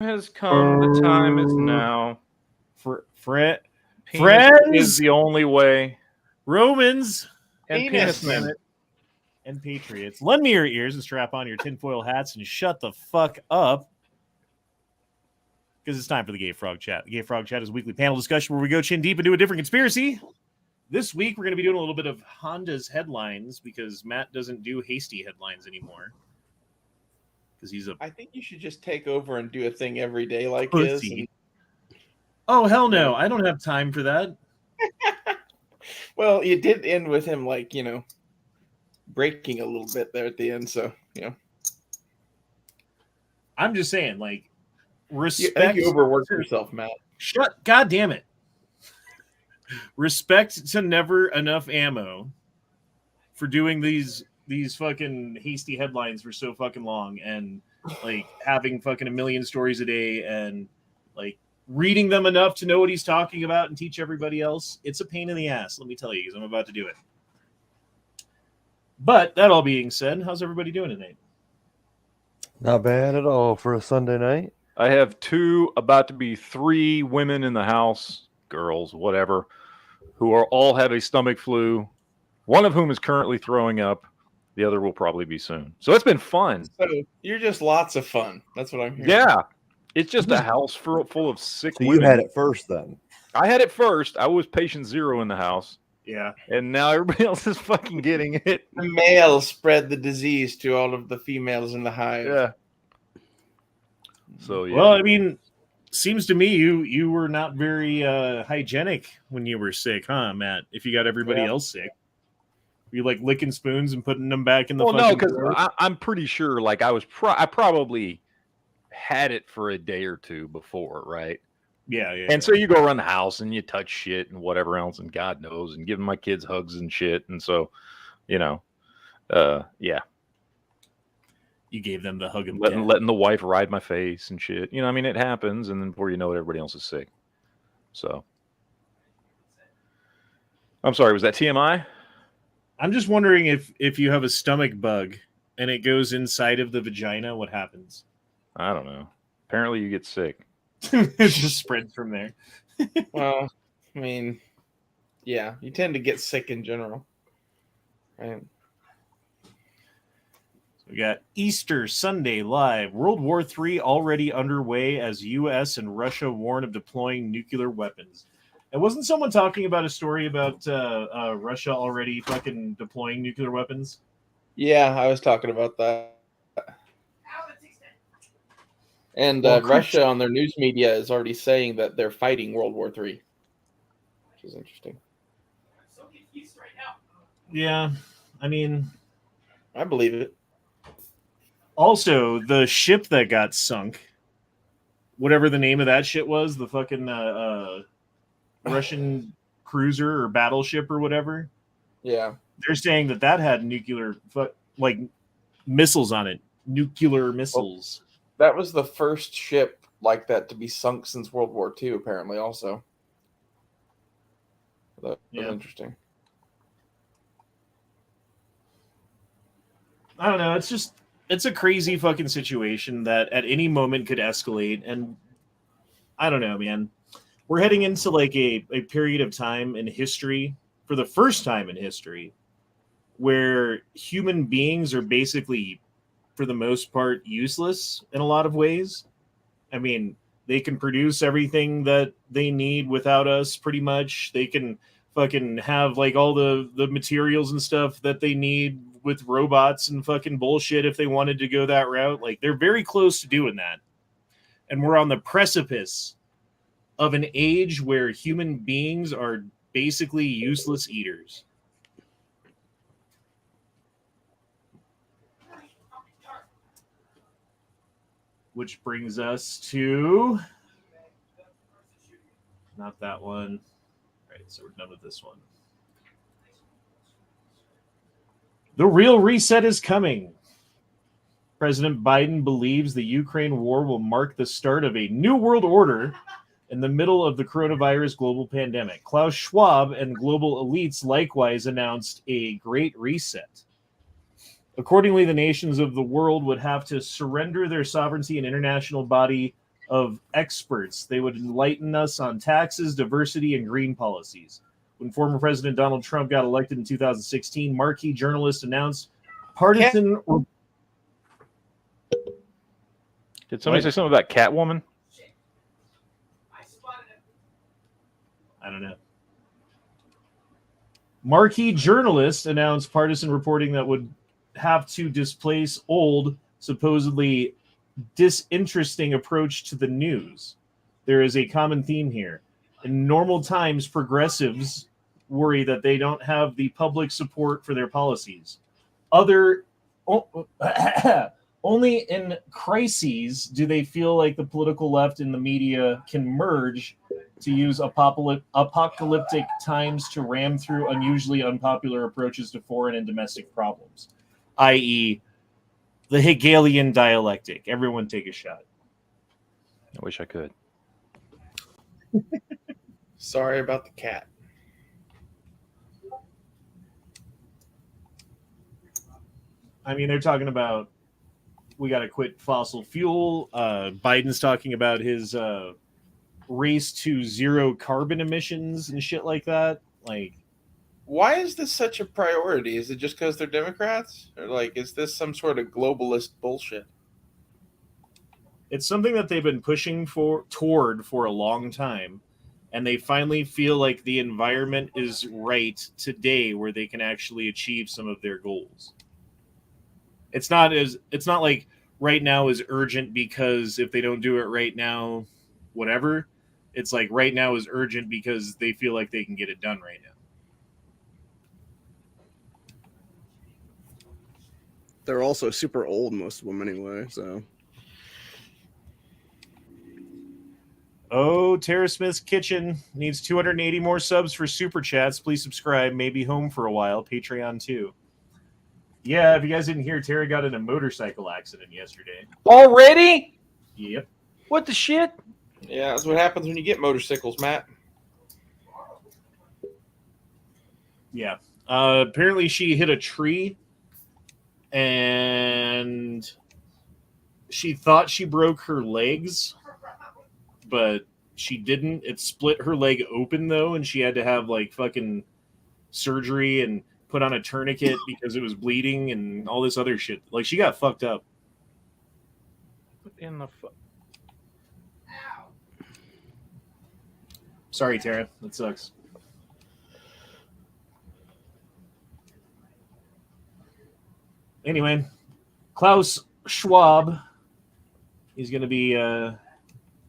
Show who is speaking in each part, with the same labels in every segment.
Speaker 1: has come. The time is now.
Speaker 2: Fred
Speaker 1: Penis
Speaker 2: Friends
Speaker 1: is the only way.
Speaker 2: Romans
Speaker 1: And
Speaker 3: Penis.
Speaker 1: penismen.
Speaker 2: and Patriots. Lend me your ears and strap on your tinfoil hats and shut the fuck up. Because it's time for the Gay Frog Chat. The Gay Frog Chat is a weekly panel discussion where we go chin deep into a different conspiracy. This week, we're going to be doing a little bit of Honda's headlines because Matt doesn't do hasty headlines anymore. Because he's a
Speaker 3: I think you should just take over and do a thing every day like
Speaker 2: pussy.
Speaker 3: this.
Speaker 2: Oh, hell no. I don't have time for that.
Speaker 3: Well, you did end with him, breaking a little bit there at the end. So,
Speaker 2: I'm just saying,
Speaker 3: I
Speaker 2: respect.
Speaker 3: think you overworked yourself, Matt.
Speaker 2: Shut. God damn it. Respect to never enough ammo for doing these fucking hasty headlines for so fucking long and having fucking a million stories a day and reading them enough to know what he's talking about and teach everybody else. It's a pain in the ass, let me tell you, because I'm about to do it. But that all being said, how's everybody doing tonight?
Speaker 4: Not bad at all for a Sunday night.
Speaker 1: I have two, about to be three women in the house, girls, whatever, who all have a stomach flu. One of whom is currently throwing up. The other will probably be soon. So it's been fun.
Speaker 3: So you're just lots of fun. That's what I'm hearing.
Speaker 1: Yeah. It's just a house full of sick
Speaker 4: So
Speaker 1: women.
Speaker 4: you had it first then.
Speaker 1: I had it first. I was patient zero in the house.
Speaker 2: Yeah.
Speaker 1: And now everybody else is fucking getting it.
Speaker 3: The male spread the disease to all of the females in the hive.
Speaker 1: Yeah. So, yeah.
Speaker 2: Well, I mean, seems to me you were not very hygienic when you were sick, huh, Matt? If you got everybody else sick. You licking spoons and putting them back in the
Speaker 1: no, because I'm pretty sure I probably had it for a day or two before, right?
Speaker 2: Yeah.
Speaker 1: And so you go around the house and you touch shit and whatever else, and God knows, and giving my kids hugs and shit. And so, yeah.
Speaker 2: You gave them the hug of
Speaker 1: letting the wife ride my face and shit. It happens, and then before you know it, everybody else is sick. So, I'm sorry, was that TMI?
Speaker 2: I'm just wondering if you have a stomach bug and it goes inside of the vagina, what happens?
Speaker 1: I don't know. Apparently you get sick.
Speaker 2: It just spreads from there.
Speaker 3: Well, I mean, yeah, you tend to get sick in general. Right.
Speaker 2: We got Easter Sunday live. World War III already underway as U.S. and Russia warn of deploying nuclear weapons. And wasn't someone talking about a story about Russia already fucking deploying nuclear weapons?
Speaker 3: Yeah, I was talking about that. And Russia on their news media is already saying that they're fighting World War III, which is interesting.
Speaker 2: Yeah, I mean,
Speaker 3: I believe it.
Speaker 2: Also, the ship that got sunk, whatever the name of that shit was, the fucking Russian cruiser or battleship or whatever.
Speaker 3: Yeah.
Speaker 2: They're saying that had nuclear, missiles on it. Nuclear missiles.
Speaker 3: That was the first ship like that to be sunk since World War II, apparently, also. That was interesting.
Speaker 2: I don't know. It's a crazy fucking situation that at any moment could escalate. And I don't know, man. We're heading into a period of time in history, for the first time in history, where human beings are basically, for the most part, useless in a lot of ways. I mean, they can produce everything that they need without us, pretty much. They can fucking have all the materials and stuff that they need with robots and fucking bullshit if they wanted to go that route. They're very close to doing that. And we're on the precipice of an age where human beings are basically useless eaters. Which brings us to... Not that one. All right, so we're done with this one. The real reset is coming. President Biden believes the Ukraine war will mark the start of a new world order in the middle of the coronavirus global pandemic. Klaus Schwab and global elites likewise announced a great reset. Accordingly, the nations of the world would have to surrender their sovereignty and international body of experts. They would enlighten us on taxes, diversity, and green policies. When former President Donald Trump got elected in 2016, marquee journalist announced partisan...
Speaker 1: Did somebody say something about Catwoman?
Speaker 2: I don't know. Marquee journalists announced partisan reporting that would have to displace old, supposedly disinteresting approach to the news. There is a common theme here. In normal times, progressives worry that they don't have the public support for their policies. Only in crises do they feel like the political left and the media can merge to use apocalyptic times to ram through unusually unpopular approaches to foreign and domestic problems, i.e., the Hegelian dialectic. Everyone take a shot.
Speaker 1: I wish I could.
Speaker 3: Sorry about the cat.
Speaker 2: I mean, they're talking about we got to quit fossil fuel. Biden's talking about his race to zero carbon emissions and shit like that. Like,
Speaker 3: why is this such a priority? Is it just because they're Democrats? Or, like, is this some sort of globalist bullshit?
Speaker 2: It's something that they've been pushing toward for a long time, and they finally feel like the environment is right today where they can actually achieve some of their goals. It's not like right now is urgent because if they don't do it right now, whatever. It's like right now is urgent because they feel like they can get it done right now.
Speaker 5: They're also super old, most of them anyway, so.
Speaker 2: Oh, Tara Smith's Kitchen needs 280 more subs for Super Chats. Please subscribe. Maybe home for a while. Patreon too. Yeah, if you guys didn't hear, Tara got in a motorcycle accident yesterday.
Speaker 3: Already?
Speaker 2: Yep.
Speaker 1: What the shit?
Speaker 3: Yeah, that's what happens when you get motorcycles, Matt.
Speaker 2: Yeah. Apparently she hit a tree and she thought she broke her legs, but she didn't. It split her leg open, though, and she had to have, like, fucking surgery and put on a tourniquet because it was bleeding and all this other shit. Like, she got fucked up.
Speaker 1: What in the
Speaker 2: Sorry, Tara. That sucks. Anyway, Klaus Schwab, he's going to be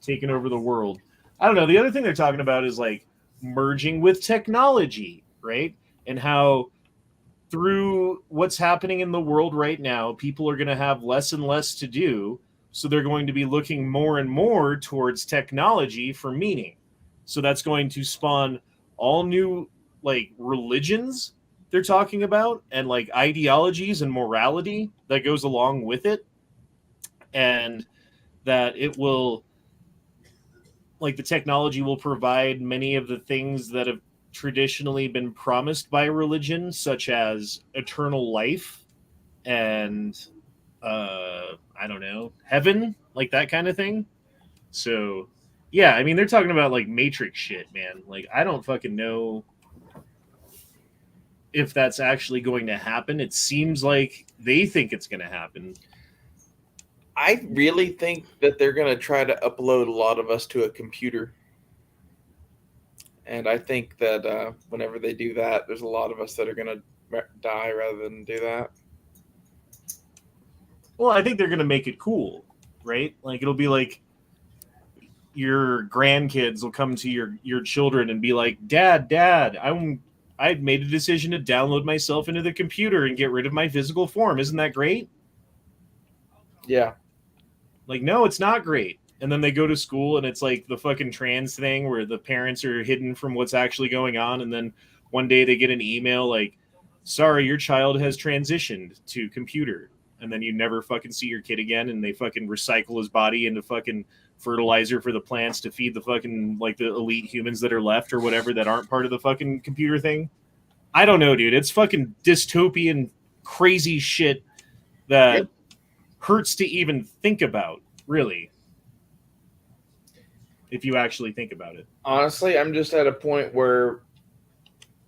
Speaker 2: taking over the world. I don't know. The other thing they're talking about is, like, merging with technology, right? And how through what's happening in the world right now, people are going to have less and less to do. So they're going to be looking more and more towards technology for meaning. So that's going to spawn all new, like, religions they're talking about, and, like, ideologies and morality that goes along with it. And that it will, like, the technology will provide many of the things that have traditionally been promised by religion, such as eternal life and, I don't know, heaven, like that kind of thing. So, yeah, I mean, they're talking about, like, Matrix shit, man. Like, I don't fucking know if that's actually going to happen. It seems like they think it's going to happen.
Speaker 3: I really think that they're going to try to upload a lot of us to a computer. And I think that whenever they do that, there's a lot of us that are going to die rather than do that.
Speaker 2: Well, I think they're going to make it cool, right? Like, it'll be like your grandkids will come to your children and be like, Dad, I've made a decision to download myself into the computer and get rid of my physical form. Isn't that great?
Speaker 3: Yeah.
Speaker 2: Like, no, it's not great. And then they go to school and it's like the fucking trans thing where the parents are hidden from what's actually going on. And then one day they get an email like, sorry, your child has transitioned to computer. And then you never fucking see your kid again. And they fucking recycle his body into fucking fertilizer for the plants to feed the fucking, like, the elite humans that are left or whatever that aren't part of the fucking computer thing. I don't know, dude. It's fucking dystopian, crazy shit that hurts to even think about, really. if you actually think about it.
Speaker 3: Honestly, I'm just at a point where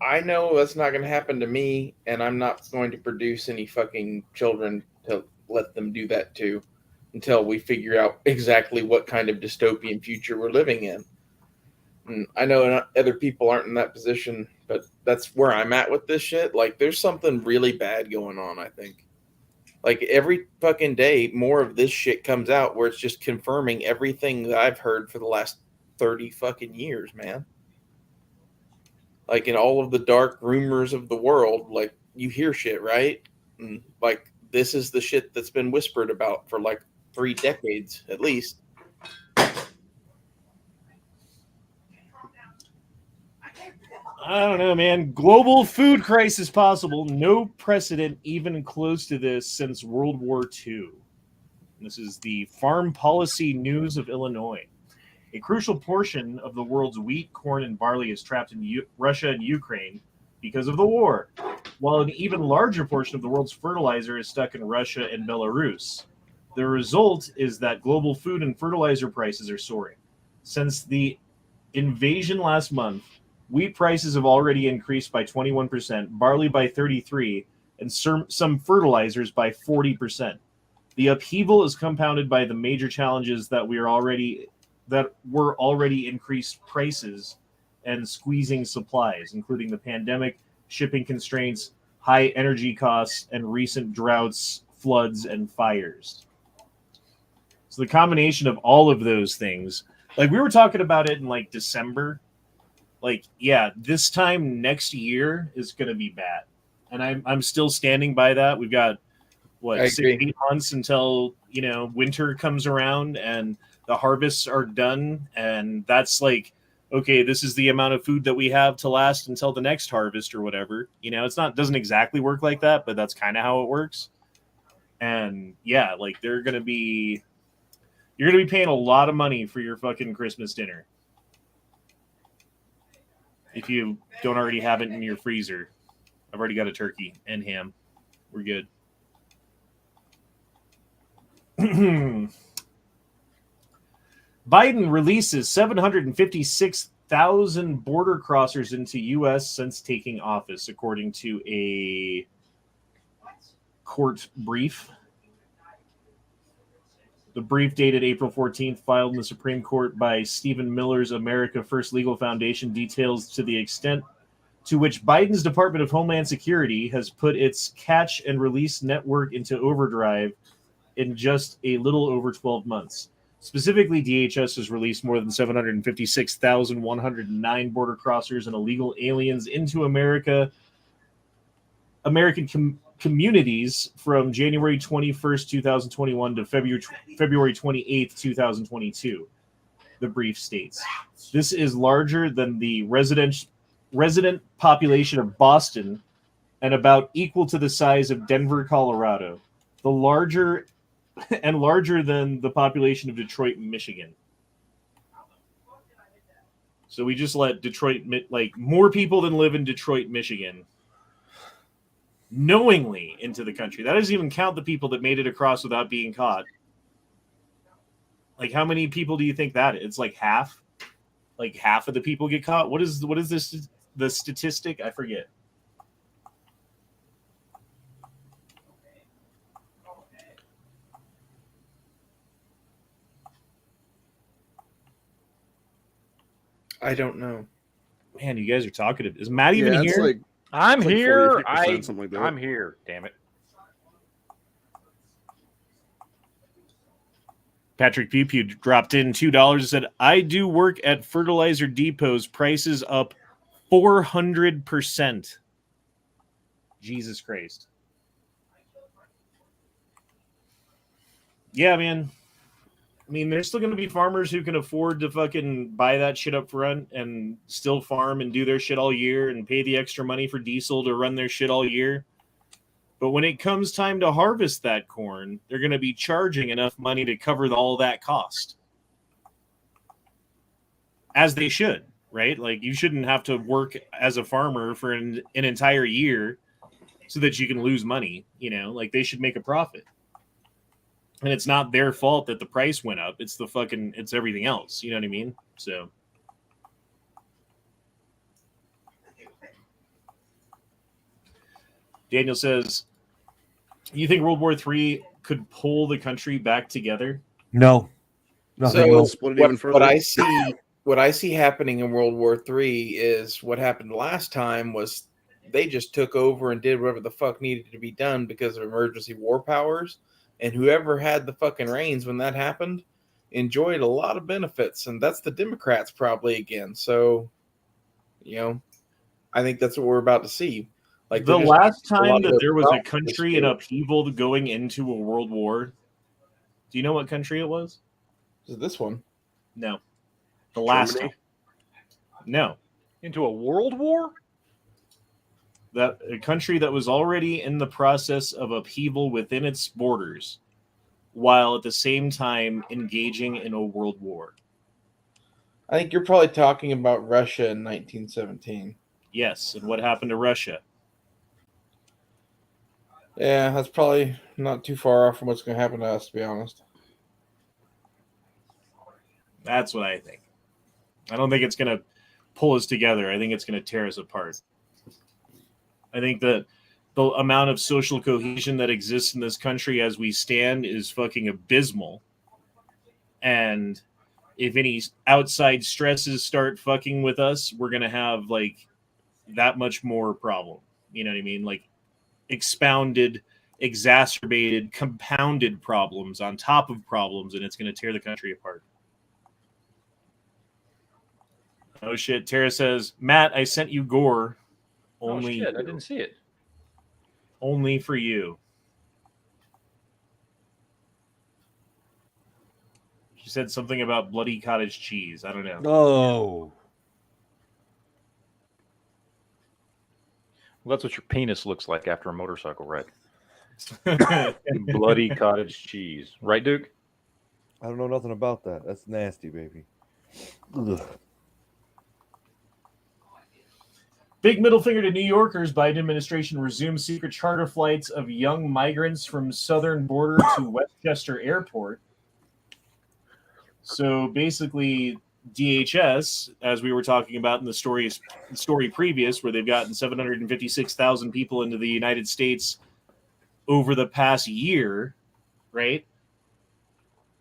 Speaker 3: I know that's not going to happen to me, and I'm not going to produce any fucking children to let them do that to until we figure out exactly what kind of dystopian future we're living in. And I know other people aren't in that position, but that's where I'm at with this shit. Like, there's something really bad going on, I think. Like, every fucking day, more of this shit comes out where it's just confirming everything that I've heard for the last 30 fucking years, man. Like, in all of the dark rumors of the world, like, you hear shit, right? And, like, this is the shit that's been whispered about for, like, 3 decades, at least.
Speaker 2: I don't know, man. Global food crisis possible. No precedent even close to this since World War II. This is the Farm Policy News of Illinois. A crucial portion of the world's wheat, corn, and barley is trapped in Russia and Ukraine because of the war, while an even larger portion of the world's fertilizer is stuck in Russia and Belarus. The result is that global food and fertilizer prices are soaring. Since the invasion last month, wheat prices have already increased by 21%, barley by 33%, and some fertilizers by 40%. The upheaval is compounded by the major challenges that were already increased prices and squeezing supplies, including the pandemic, shipping constraints, high energy costs, and recent droughts, floods, and fires. So the combination of all of those things, like we were talking about it in like December, like, yeah, this time next year is going to be bad. And I'm still standing by that. We've got, 6-8 months until, winter comes around and the harvests are done. And that's like, okay, this is the amount of food that we have to last until the next harvest or whatever. Doesn't exactly work like that, but that's kind of how it works. And yeah, like you're going to be paying a lot of money for your fucking Christmas dinner. If you don't already have it in your freezer. I've already got a turkey and ham. We're good. Biden releases 756,000 border crossers into U.S. since taking office, according to a court brief. The brief dated April 14th, filed in the Supreme Court by Stephen Miller's America First Legal Foundation, details to the extent to which Biden's Department of Homeland Security has put its catch and release network into overdrive in just a little over 12 months. Specifically, DHS has released more than 756,109 border crossers and illegal aliens into American communities from January 21st, 2021 to February 28th, 2022, the brief states. This is larger than the resident population of Boston and about equal to the size of Denver, Colorado. Larger than the population of Detroit, Michigan. So we just let Detroit, like more people than live in Detroit, Michigan, knowingly into the country. That doesn't even count the people that made it across without being caught. Like, how many people do you think that is? It's like half. Like half of the people get caught. What is this? The statistic? I forget.
Speaker 3: I don't know.
Speaker 2: Man, you guys are talkative. Is Matt even here?
Speaker 5: Like,
Speaker 1: I'm
Speaker 5: it's like
Speaker 1: here.
Speaker 5: 40, something like that.
Speaker 1: I'm here. Damn it.
Speaker 2: Patrick Pew Pew dropped in $2 and said, I do work at fertilizer depots. Prices up 400%. Jesus Christ. Yeah, man. I mean, there's still going to be farmers who can afford to fucking buy that shit up front and still farm and do their shit all year and pay the extra money for diesel to run their shit all year. But when it comes time to harvest that corn, they're going to be charging enough money to cover all that cost. As they should, right? Like, you shouldn't have to work as a farmer for an entire year so that you can lose money. Like, they should make a profit. And it's not their fault that the price went up. It's everything else. You know what I mean? So Daniel says, you think World War III could pull the country back together?
Speaker 4: No. Nothing
Speaker 3: So
Speaker 4: will.
Speaker 5: Split it even further.
Speaker 3: what I see happening in World War III is what happened last time was they just took over and did whatever the fuck needed to be done because of emergency war powers, and whoever had the fucking reins when that happened enjoyed a lot of benefits, and that's the Democrats probably again. So, I think that's what we're about to see. Like
Speaker 2: the last
Speaker 3: a lot
Speaker 2: time
Speaker 3: of
Speaker 2: that
Speaker 3: their
Speaker 2: there was a
Speaker 3: problems
Speaker 2: country in
Speaker 3: too.
Speaker 2: upheaval going into a world war, do you know what country it was?
Speaker 3: Is this one?
Speaker 2: No. The last
Speaker 5: Germany?
Speaker 2: time. No.
Speaker 1: Into a world war?
Speaker 2: That a country that was already in the process of upheaval within its borders, while at the same time engaging in a world war.
Speaker 3: I think you're probably talking about Russia in 1917.
Speaker 2: Yes, and what happened to Russia?
Speaker 3: Yeah, that's probably not too far off from what's going to happen to us, to be honest.
Speaker 2: That's what I think. I don't think it's going to pull us together. I think it's going to tear us apart. I think that the amount of social cohesion that exists in this country as we stand is fucking abysmal. And if any outside stresses start fucking with us, we're going to have like that much more problem. You know what I mean? Like expounded, exacerbated, compounded problems on top of problems, and it's going to tear the country apart. Oh shit. Tara says, Matt, I sent you gore. Only
Speaker 1: Oh shit, I didn't see it.
Speaker 2: Only for you. She said something about bloody cottage cheese. I don't know.
Speaker 4: Oh.
Speaker 1: Well, that's what your penis looks like after a motorcycle wreck. Bloody cottage cheese. Right, Duke?
Speaker 4: I don't know nothing about that. That's nasty, baby. Ugh.
Speaker 2: Big middle finger to New Yorkers. Biden administration resumes secret charter flights of young migrants from southern border to Westchester Airport. So basically, DHS, as we were talking about in the story previous, where they've gotten 756,000 people into the United States over the past year, right?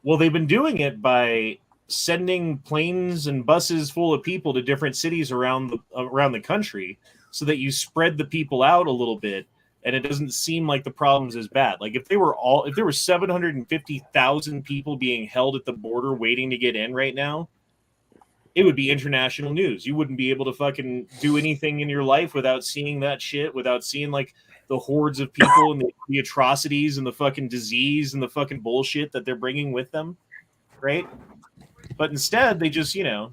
Speaker 2: Well, they've been doing it by sending planes and buses full of people to different cities around the country so that you spread the people out a little bit and it doesn't seem like the problem's as bad. Like if there were 750,000 people being held at the border waiting to get in right now, it would be international news. You wouldn't be able to fucking do anything in your life without seeing that shit, without seeing like the hordes of people and the atrocities and the fucking disease and the fucking bullshit that they're bringing with them, right? But instead, they just, they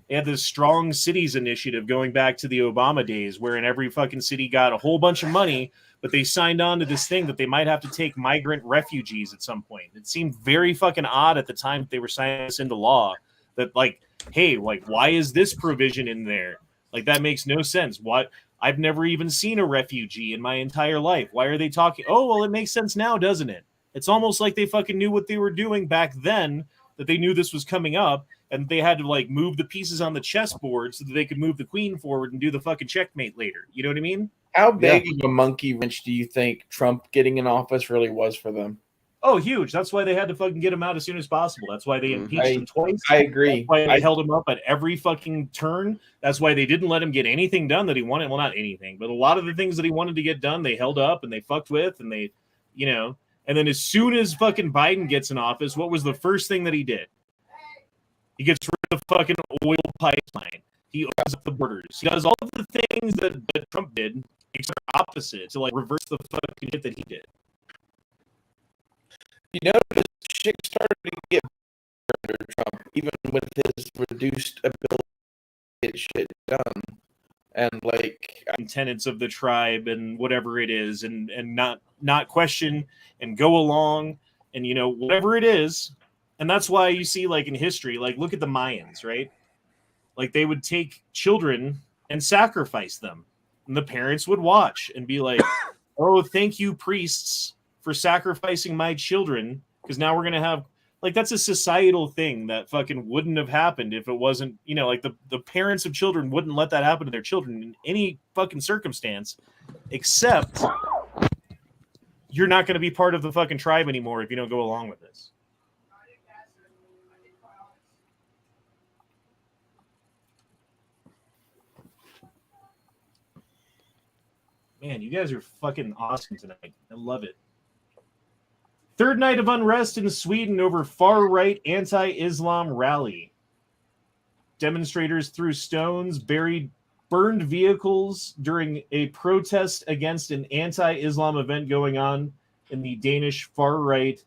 Speaker 2: had this strong cities initiative going back to the Obama days, where in every fucking city got a whole bunch of money, but they signed on to this thing that they might have to take migrant refugees at some point. It seemed very fucking odd at the time that they were signing this into law that like, hey, like, why is this provision in there? Like, that makes no sense. What? I've never even seen a refugee in my entire life. Why are they talking? Oh, well, it makes sense now, doesn't it? It's almost like they fucking knew what they were doing back then, that they knew this was coming up, and they had to like move the pieces on the chessboard so that they could move the queen forward and do the fucking checkmate later. You know what I mean?
Speaker 3: How big of a monkey wrench do you think Trump getting in office really was for them?
Speaker 2: Oh, huge. That's why they had to fucking get him out as soon as possible. That's why they impeached him twice.
Speaker 3: I agree.
Speaker 2: That's why they held him up at every fucking turn. That's why they didn't let him get anything done that he wanted. Well, not anything, but a lot of the things that he wanted to get done, they held up and they fucked with, and they, and then as soon as fucking Biden gets in office, what was the first thing that he did? He gets rid of the fucking oil pipeline. He opens up the borders. He does all of the things that Trump did, except opposite, to like reverse the fucking shit that he did.
Speaker 3: You notice shit started to get better under Trump, even with his reduced ability to get shit done. And like
Speaker 2: tenets of the tribe and whatever it is, and not question and go along and whatever it is. And that's why you see, like in history, like look at the Mayans, right? Like they would take children and sacrifice them, and the parents would watch and be like, "Oh, thank you, priests, for sacrificing my children, because now we're gonna have Like, that's a societal thing that fucking wouldn't have happened if it wasn't, you know, like the parents of children wouldn't let that happen to their children in any fucking circumstance, except you're not going to be part of the fucking tribe anymore if you don't go along with this. Man, you guys are fucking awesome tonight. I love it. Third night of unrest in Sweden over far-right anti-Islam rally. Demonstrators threw stones, burned vehicles during a protest against an anti-Islam event going on in the Danish far-right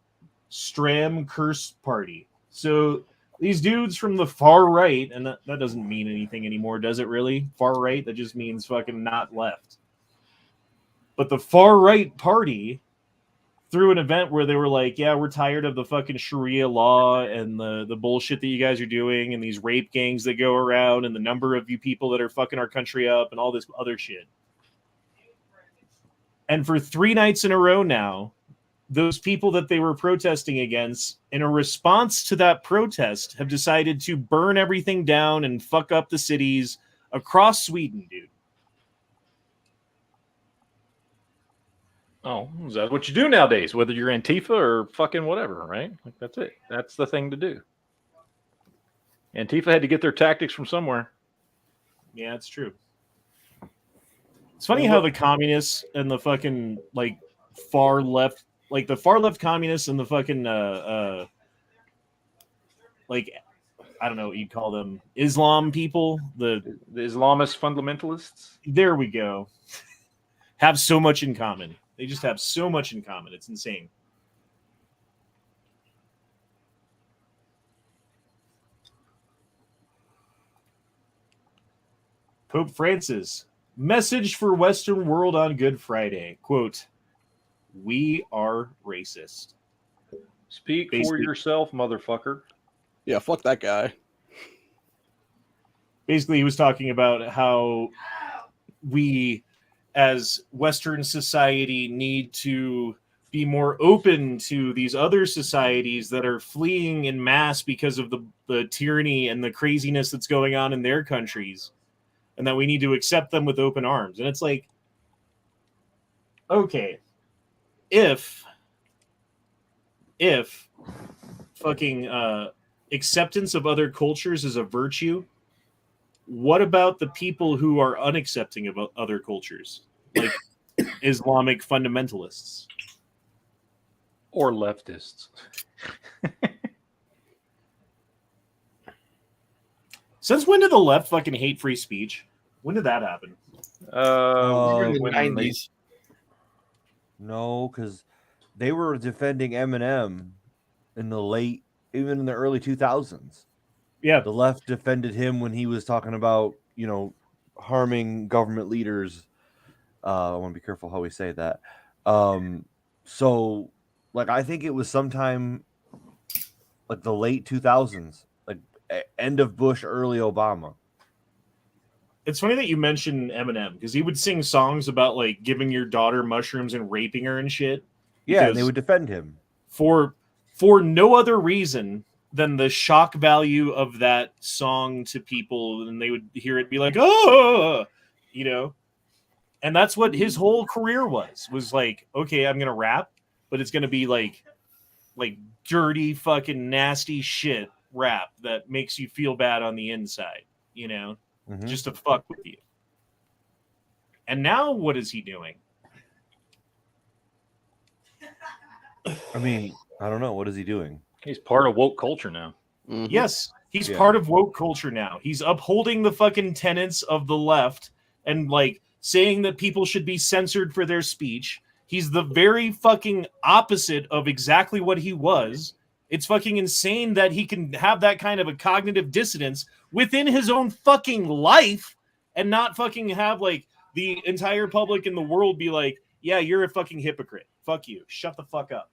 Speaker 2: Stram Kurs party. So these dudes from the far right, and that doesn't mean anything anymore, does it really? Far right? That just means fucking not left. But the far right party through an event where they were like, yeah, we're tired of the fucking Sharia law and the bullshit that you guys are doing and these rape gangs that go around and the number of you people that are fucking our country up and all this other shit. And for 3 nights in a row now, those people that they were protesting against, in a response to that protest, have decided to burn everything down and fuck up the cities across Sweden, dude.
Speaker 1: Oh, is that what you do nowadays? Whether you're Antifa or fucking whatever, right? Like, that's it. That's the thing to do. Antifa had to get their tactics from somewhere.
Speaker 2: Yeah, it's true. It's funny how the communists and the fucking like far left, like the far left communists and the fucking like I don't know what you'd call them, Islam people, the
Speaker 1: Islamist fundamentalists.
Speaker 2: There we go. Have so much in common. They just have so much in common. It's insane. Pope Francis, message for Western world on Good Friday. Quote, we are racist.
Speaker 1: Speak for yourself, motherfucker.
Speaker 5: Yeah, fuck that guy.
Speaker 2: Basically, he was talking about how we, as Western society, need to be more open to these other societies that are fleeing in mass because of the tyranny and the craziness that's going on in their countries, and that we need to accept them with open arms. And it's like, okay, if fucking acceptance of other cultures is a virtue, what about the people who are unaccepting of other cultures, like Islamic fundamentalists
Speaker 1: or leftists?
Speaker 2: Since when did the left fucking hate free speech? When did that happen?
Speaker 3: In the
Speaker 1: when
Speaker 3: 90s.
Speaker 4: No, because they were defending Eminem in the late, even in the early 2000s.
Speaker 2: Yeah,
Speaker 4: The left defended him when he was talking about, you know, harming government leaders. I want to be careful how we say that. So, like, I think it was sometime like the late 2000s, like end of Bush, early Obama.
Speaker 2: it's funny that you mentioned Eminem, because he would sing songs about like giving your daughter mushrooms and raping her and shit.
Speaker 4: Yeah, and they
Speaker 2: Because
Speaker 4: would defend him.
Speaker 2: for no other reason than the shock value of that song to people, and they would hear it be like, oh, you know. And that's what his whole career was like, okay, I'm gonna rap, but it's gonna be like dirty fucking nasty shit rap that makes you feel bad on the inside, you know,
Speaker 4: Mhm.
Speaker 2: just to fuck with you. And now what is he doing?
Speaker 4: I mean, I don't know. What is he doing?
Speaker 1: He's part of woke culture now.
Speaker 5: Mhm.
Speaker 2: Yes, he's
Speaker 4: Yeah.
Speaker 2: part of woke culture now. He's upholding the fucking tenets of the left and like saying that people should be censored for their speech. He's the very fucking opposite of exactly what he was. It's fucking insane that he can have that kind of a cognitive dissonance within his own fucking life and not fucking have like the entire public in the world be like, yeah, you're a fucking hypocrite. Fuck you. Shut the fuck up.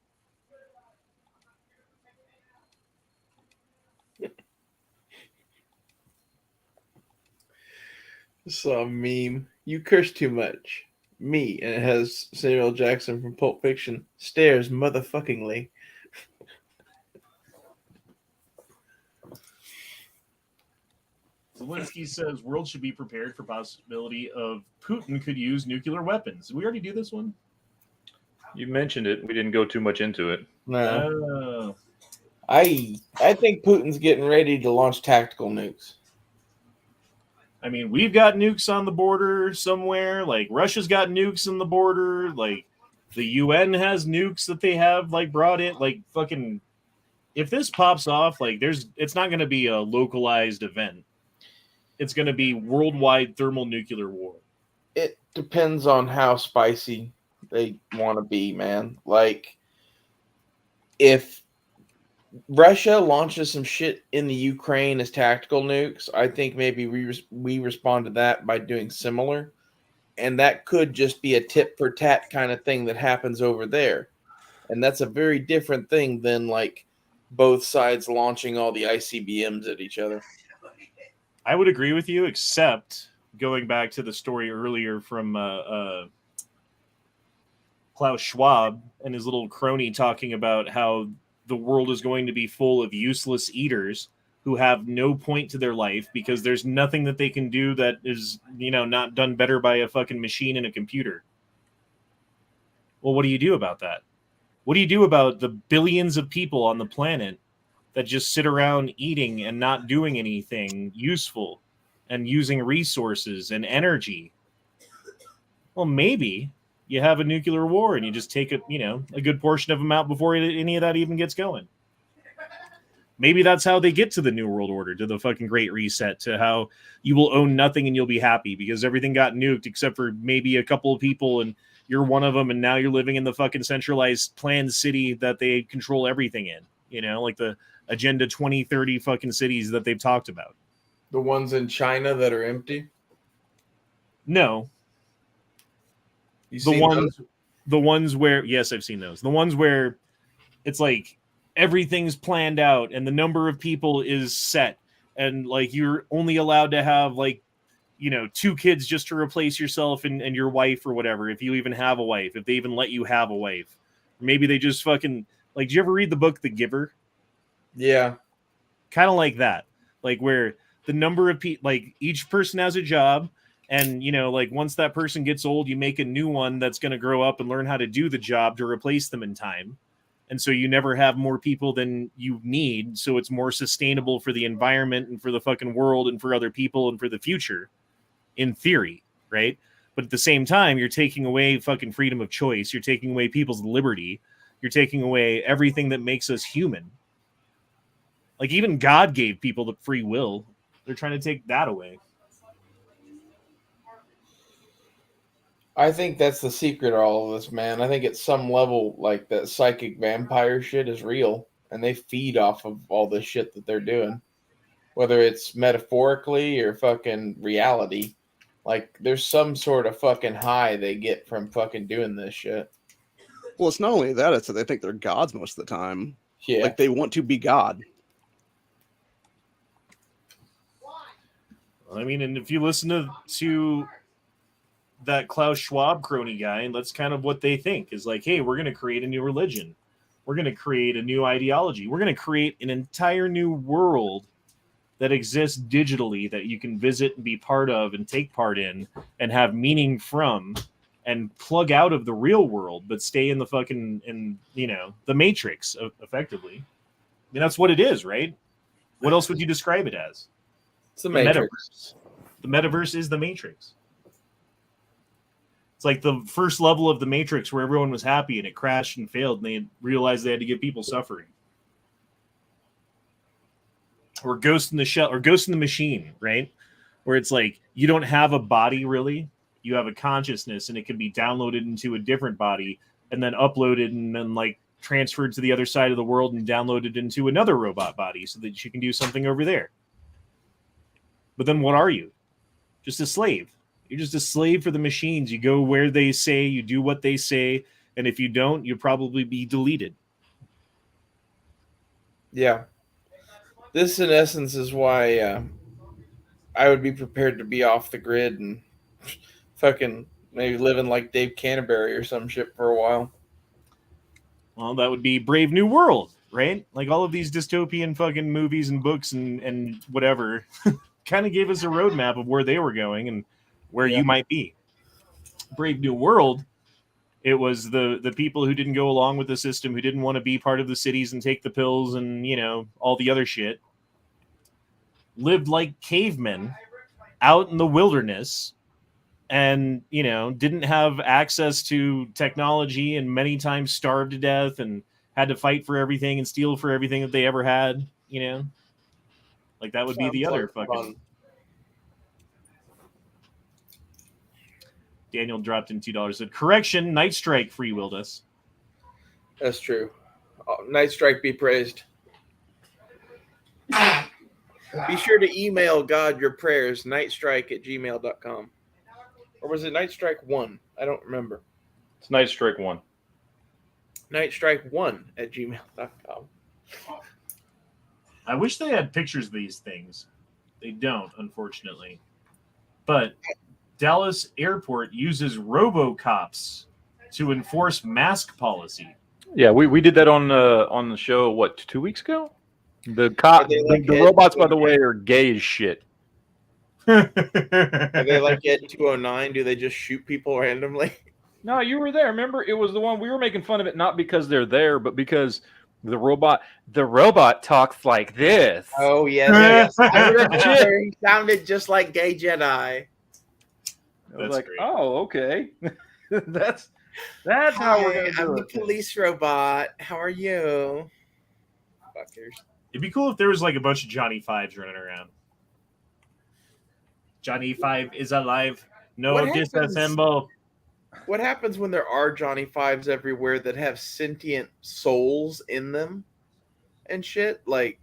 Speaker 3: Saw a meme. You curse too much. Me, and it has Samuel Jackson from Pulp Fiction stares motherfuckingly.
Speaker 2: Zelensky says world should be prepared for possibility of Putin could use nuclear weapons. Did we already do this one?
Speaker 1: You mentioned it. We didn't go too much into it.
Speaker 3: No. I think Putin's getting ready to launch tactical nukes.
Speaker 2: I mean, we've got nukes on the border somewhere. Like, Russia's got nukes on the border. Like, the UN has nukes that they have, like, brought in. Like, fucking, if this pops off, like, it's not going to be a localized event. It's going to be worldwide thermonuclear war.
Speaker 3: It depends on how spicy they want to be, man. Like, if Russia launches some shit in the Ukraine as tactical nukes, I think maybe we respond to that by doing similar. And that could just be a tit for tat kind of thing that happens over there. And that's a very different thing than, like, both sides launching all the ICBMs at each other.
Speaker 2: I would agree with you, except going back to the story earlier from Klaus Schwab and his little crony talking about how the world is going to be full of useless eaters who have no point to their life because there's nothing that they can do that is, not done better by a fucking machine and a computer. Well, what do you do about that? What do you do about the billions of people on the planet that just sit around eating and not doing anything useful and using resources and energy? Well, maybe you have a nuclear war and you just take a good portion of them out before any of that even gets going. Maybe that's how they get to the New World Order, to the fucking Great Reset, to how you will own nothing and you'll be happy because everything got nuked except for maybe a couple of people and you're one of them and now you're living in the fucking centralized planned city that they control everything in, like the Agenda 2030 fucking cities that they've talked about.
Speaker 3: The ones in China that are empty?
Speaker 2: No. The ones where, yes, I've seen those. The ones where it's like everything's planned out and the number of people is set and like you're only allowed to have like 2 kids just to replace yourself and your wife or whatever, if you even have a wife, if they even let you have a wife. Maybe they just fucking, like, did you ever read the book The Giver?
Speaker 3: Yeah.
Speaker 2: Kind of like that. Like where the number of people, like each person has a job and, like once that person gets old, you make a new one that's going to grow up and learn how to do the job to replace them in time. And so you never have more people than you need. So it's more sustainable for the environment and for the fucking world and for other people and for the future, in theory, right? But at the same time, you're taking away fucking freedom of choice. You're taking away people's liberty. You're taking away everything that makes us human. Like even God gave people the free will. They're trying to take that away.
Speaker 3: I think that's the secret of all of this, man. I think at some level, like that psychic vampire shit is real, and they feed off of all this shit that they're doing, whether it's metaphorically or fucking reality. Like there's some sort of fucking high they get from fucking doing this shit.
Speaker 5: Well, it's not only that; it's that they think they're gods most of the time.
Speaker 3: Yeah,
Speaker 5: like they want to be God.
Speaker 2: I mean, and if you listen to that Klaus Schwab crony guy, and that's kind of what they think is like, hey, we're going to create a new religion. We're going to create a new ideology. We're going to create an entire new world that exists digitally that you can visit and be part of and take part in and have meaning from and plug out of the real world, but stay in the fucking, the matrix effectively. I mean, that's what it is, right? What else would you describe it as?
Speaker 3: it's the Matrix.
Speaker 2: Metaverse. The metaverse is the matrix. It's like the first level of the Matrix where everyone was happy and it crashed and failed and they realized they had to give people suffering. Or Ghost in the Shell or Ghost in the Machine, right? Where it's like you don't have a body really. You have a consciousness and it can be downloaded into a different body and then uploaded and then like transferred to the other side of the world and downloaded into another robot body so that you can do something over there. But then what are you? Just a slave. You're just a slave for the machines. You go where they say, you do what they say, and if you don't, you'll probably be deleted.
Speaker 3: Yeah. This, in essence, is why I would be prepared to be off the grid and fucking maybe living like Dave Canterbury or some shit for a while.
Speaker 2: Well, that would be Brave New World, right? Like all of these dystopian fucking movies and books and whatever kind of gave us a roadmap of where they were going and where you might be. Brave New World, it was the people who didn't go along with the system, who didn't want to be part of the cities and take the pills and, you know, all the other shit, lived like cavemen out in the wilderness and, you know, didn't have access to technology and many times starved to death and had to fight for everything and steal for everything that they ever had, you know? Like, that would be the other fucking...
Speaker 3: fun.
Speaker 2: Daniel dropped in $2. Said, correction, Night Strike free-willed us.
Speaker 3: That's true. Night Strike be praised. Be sure to email God your prayers, nightstrike@gmail.com. Or was it Night Strike 1? I don't remember.
Speaker 1: It's Night Strike 1.
Speaker 3: Nightstrike1@gmail.com.
Speaker 2: I wish they had pictures of these things. They don't, unfortunately. But Dallas Airport uses RoboCops to enforce mask policy.
Speaker 1: Yeah, we did that on the show, what, 2 weeks ago? The the robots, by the way, are gay as shit.
Speaker 3: Are they like at 209? Do they just shoot people randomly?
Speaker 1: No, you were there. Remember, it was the one we were making fun of it, not because they're there, but because the robot talks like this.
Speaker 3: Oh, yeah. I remember he sounded just like Gay Jedi.
Speaker 1: I was
Speaker 2: That's
Speaker 1: like,
Speaker 2: great.
Speaker 1: oh, okay. that's how we're going to do
Speaker 3: I'm the
Speaker 1: it.
Speaker 3: police robot. How are you? Fuckers.
Speaker 2: It'd be cool if there was like a bunch of Johnny Fives running around. Johnny Five is alive. No
Speaker 3: What happens-
Speaker 2: disassemble.
Speaker 3: What happens when there are Johnny Fives everywhere that have sentient souls in them and shit? Like,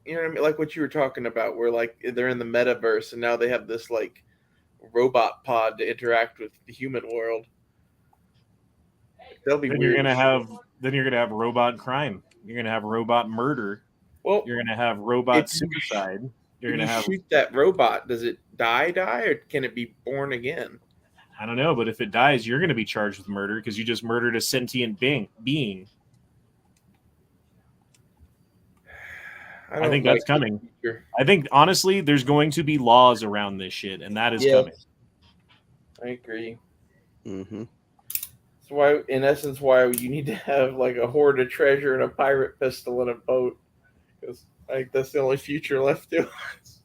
Speaker 3: you know what I mean? Like what you were talking about, where like they're in the metaverse and now they have this like robot pod to interact with the human world. They'll be
Speaker 2: Then
Speaker 3: weird.
Speaker 2: you're gonna have robot crime. You're gonna have robot murder.
Speaker 3: Well,
Speaker 2: You're gonna have robot
Speaker 3: If you-
Speaker 2: suicide. You're
Speaker 3: if
Speaker 2: gonna
Speaker 3: you
Speaker 2: have
Speaker 3: shoot that robot, does it die, or can it be born again?
Speaker 2: I don't know, but if it dies, you're gonna be charged with murder because you just murdered a sentient being. I
Speaker 3: don't
Speaker 2: think
Speaker 3: like
Speaker 2: that's coming.
Speaker 3: the future.
Speaker 2: I think honestly, there's going to be laws around this shit, and that is
Speaker 3: Yeah.
Speaker 2: coming.
Speaker 3: I agree.
Speaker 5: Mm-hmm.
Speaker 3: That's why, in essence, why you need to have like a hoard of treasure and a pirate pistol and a boat, because like that's the only future left to us.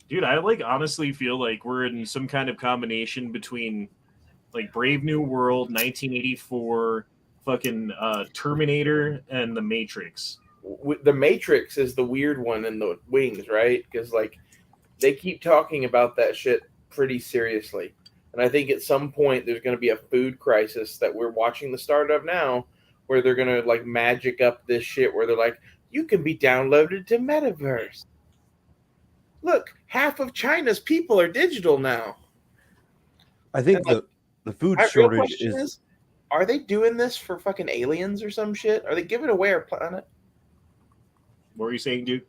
Speaker 2: Dude, I like honestly feel like we're in some kind of combination between like Brave New World, 1984, fucking Terminator, and The Matrix.
Speaker 3: The Matrix is the weird one in the wings, right? Because like they keep talking about that shit pretty seriously, and I think at some point there's going to be a food crisis that we're watching the start of now, where they're going to like magic up this shit, where they're like, you can be downloaded to Metaverse. Look, half of China's people are digital now.
Speaker 4: I think
Speaker 3: And,
Speaker 4: the food
Speaker 3: My real
Speaker 4: shortage
Speaker 3: question
Speaker 4: is
Speaker 3: are they doing this for fucking aliens or some shit? Are they giving away our planet?
Speaker 2: What were you saying, dude?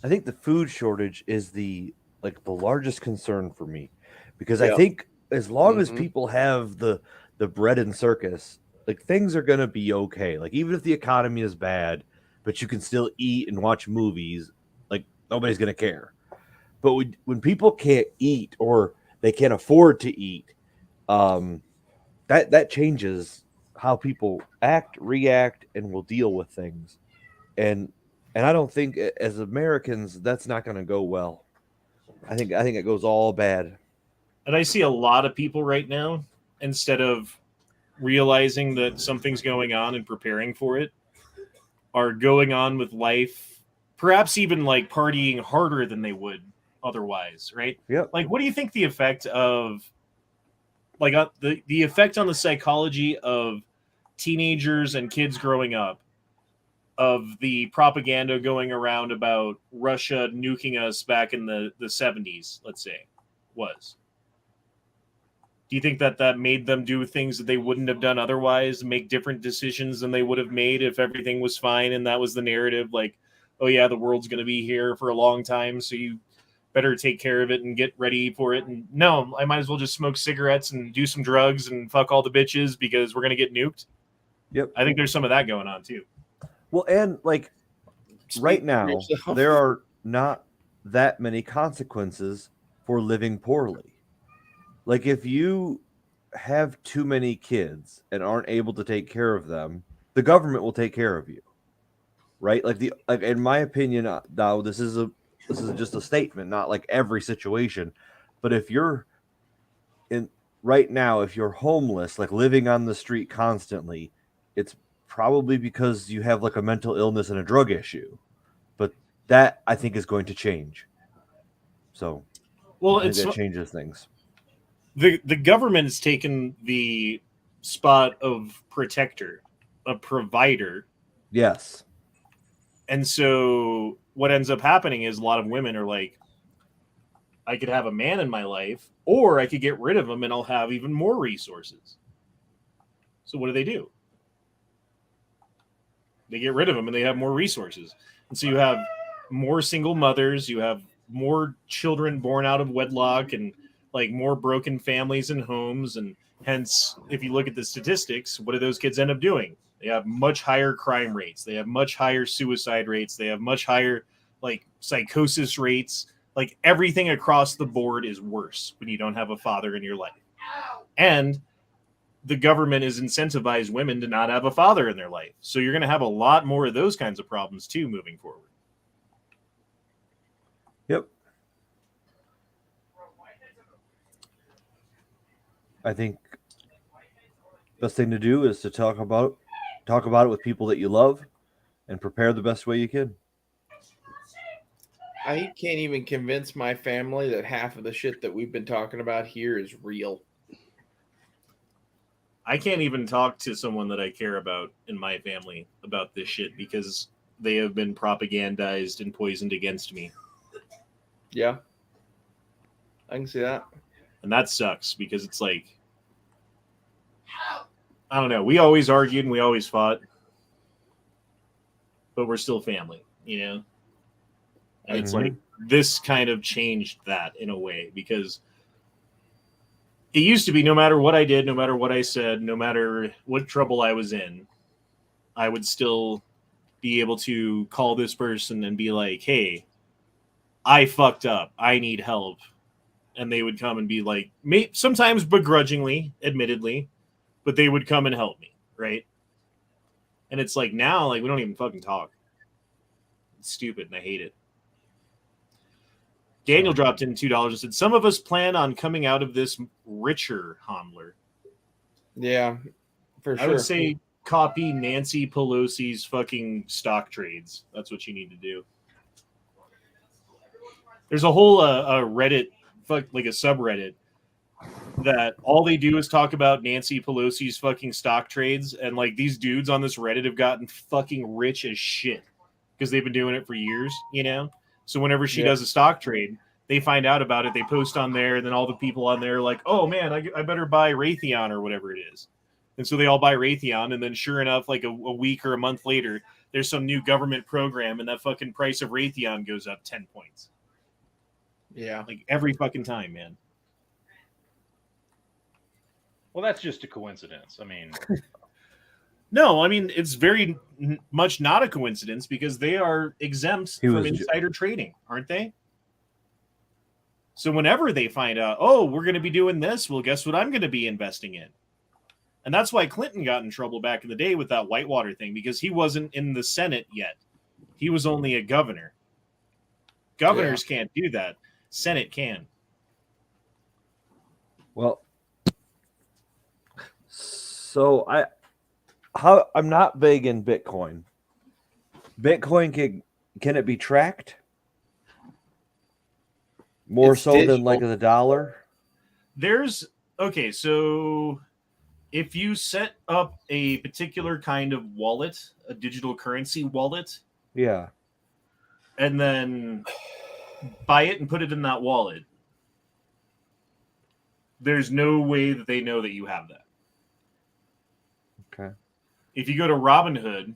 Speaker 4: I think the food shortage is the largest concern for me, because I
Speaker 3: Yeah.
Speaker 4: think as long as
Speaker 5: Mhm.
Speaker 4: people have the bread and circus, like things are gonna be okay. Like even if the economy is bad, but you can still eat and watch movies, like nobody's gonna care. But when people can't eat or they can't afford to eat, that changes how people act, react, and will deal with things. And I don't think as Americans that's not going to go well. I think it goes all bad.
Speaker 2: And I see a lot of people right now, instead of realizing that something's going on and preparing for it, are going on with life, perhaps even like partying harder than they would otherwise, right?
Speaker 4: Yep.
Speaker 2: Like, what do you think the effect of, like, the effect on the psychology of teenagers and kids growing up, of the propaganda going around about Russia nuking us back in the 70s, let's say, was? Do you think that made them do things that they wouldn't have done otherwise, make different decisions than they would have made if everything was fine and that was the narrative? Like, oh yeah, the world's going to be here for a long time, so you better take care of it and get ready for it. And no, I might as well just smoke cigarettes and do some drugs and fuck all the bitches because we're going to get nuked.
Speaker 4: Yep.
Speaker 2: I think there's some of that going on too.
Speaker 4: Well, and like right
Speaker 3: Speak for
Speaker 4: now,
Speaker 3: yourself.
Speaker 4: there are not that many consequences for living poorly. Like if you have too many kids and aren't able to take care of them, the government will take care of you. Right? Like in my opinion, now this is just a statement, not like every situation, but if you're in right now, if you're homeless, like living on the street constantly, it's probably because you have like a mental illness and a drug issue. But that I think is going to change. So
Speaker 2: Well,
Speaker 4: I think
Speaker 2: it's
Speaker 4: that changes things.
Speaker 2: the government has taken the spot of protector, a provider.
Speaker 4: Yes.
Speaker 2: And so what ends up happening is a lot of women are like, I could have a man in my life, or I could get rid of him and I'll have even more resources. So what do? They get rid of him and they have more resources. And so you have more single mothers, you have more children born out of wedlock, and like more broken families and homes. And hence, if you look at the statistics, what do those kids end up doing? They have much higher crime rates. They have much higher suicide rates. They have much higher like psychosis rates. Like everything across the board is worse when you don't have a father in your life. And the government has incentivized women to not have a father in their life. So you're going to have a lot more of those kinds of problems too moving forward.
Speaker 4: Yep. I think best thing to do is to talk about it with people that you love and prepare the best way you can.
Speaker 3: I can't even convince my family that half of the shit that we've been talking about here is real.
Speaker 2: I can't even talk to someone that I care about in my family about this shit because they have been propagandized and poisoned against me.
Speaker 3: Yeah. I can see that.
Speaker 2: And that sucks because it's like, I don't know. We always argued and we always fought, but we're still family, you know? And it's like, this kind of changed that in a way because it used to be no matter what I did, no matter what I said, no matter what trouble I was in, I would still be able to call this person and be like, hey, I fucked up. I need help. And they would come and be like, sometimes begrudgingly, admittedly, but they would come and help me, right? And it's like now, like we don't even fucking talk. It's stupid and I hate it. Daniel dropped in $2 and said, some of us plan on coming out of this richer, Homler.
Speaker 3: Yeah, for sure.
Speaker 2: I would say copy Nancy Pelosi's fucking stock trades. That's what you need to do. There's a whole Reddit, like a subreddit, that all they do is talk about Nancy Pelosi's fucking stock trades. And like these dudes on this Reddit have gotten fucking rich as shit because they've been doing it for years, you know? So whenever she does a stock trade, they find out about it. They post on there, and then all the people on there are like, oh, man, I better buy Raytheon or whatever it is. And so they all buy Raytheon, and then sure enough, like a week or a month later, there's some new government program, and that fucking price of Raytheon goes up 10 points.
Speaker 3: Yeah.
Speaker 2: Like every fucking time, man.
Speaker 1: Well, that's just a coincidence. I mean...
Speaker 2: No, I mean, it's very much not a coincidence because they are exempt from insider trading, aren't they? So whenever they find out, oh, we're going to be doing this, well, guess what I'm going to be investing in? And that's why Clinton got in trouble back in the day with that Whitewater thing, because he wasn't in the Senate yet. He was only a governor. Governors can't do that. Senate can.
Speaker 4: Well, so I'm not big in Bitcoin. Bitcoin can it be tracked more so
Speaker 3: digital.
Speaker 4: than like the dollar?
Speaker 2: So if you set up a particular kind of wallet, a digital currency wallet,
Speaker 4: yeah,
Speaker 2: and then buy it and put it in that wallet, there's no way that they know that you have that.
Speaker 4: Okay.
Speaker 2: If you go to Robinhood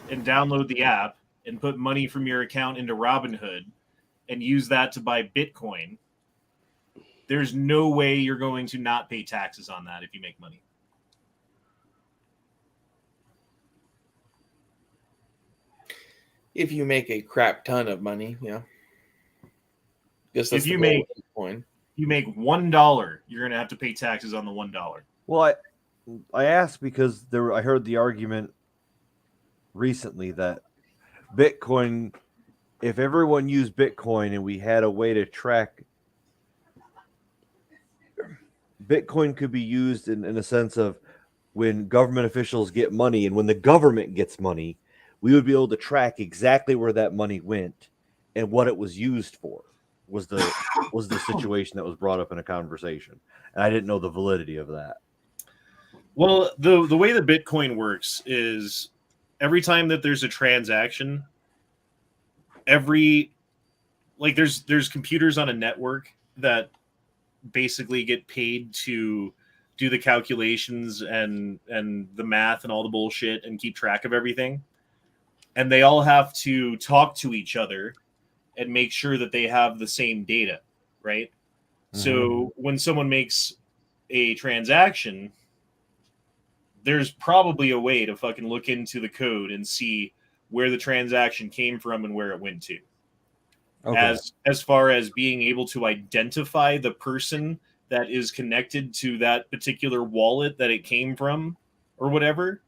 Speaker 2: and download the app and put money from your account into Robinhood and use that to buy Bitcoin, there's no way you're going to not pay taxes on that if you make money.
Speaker 3: If you make a crap ton of money, yeah. Guess that's
Speaker 2: If you
Speaker 3: the goal
Speaker 2: make-
Speaker 3: with Bitcoin.
Speaker 2: You make $1, you're gonna have to pay taxes on the $1.
Speaker 4: Well, I asked because I heard the argument recently that Bitcoin, if everyone used Bitcoin and we had a way to track, Bitcoin could be used in a sense of when government officials get money and when the government gets money, we would be able to track exactly where that money went and what it was used for. Was the situation that was brought up in a conversation, and I didn't know the validity of that.
Speaker 2: Well, the way that Bitcoin works is every time that there's a transaction, there's computers on a network that basically get paid to do the calculations and the math and all the bullshit and keep track of everything. And they all have to talk to each other and make sure that they have the same data, right? Mm-hmm. So when someone makes a transaction, there's probably a way to fucking look into the code and see where the transaction came from and where it went to. Okay. As far as being able to identify the person that is connected to that particular wallet that it came from or whatever,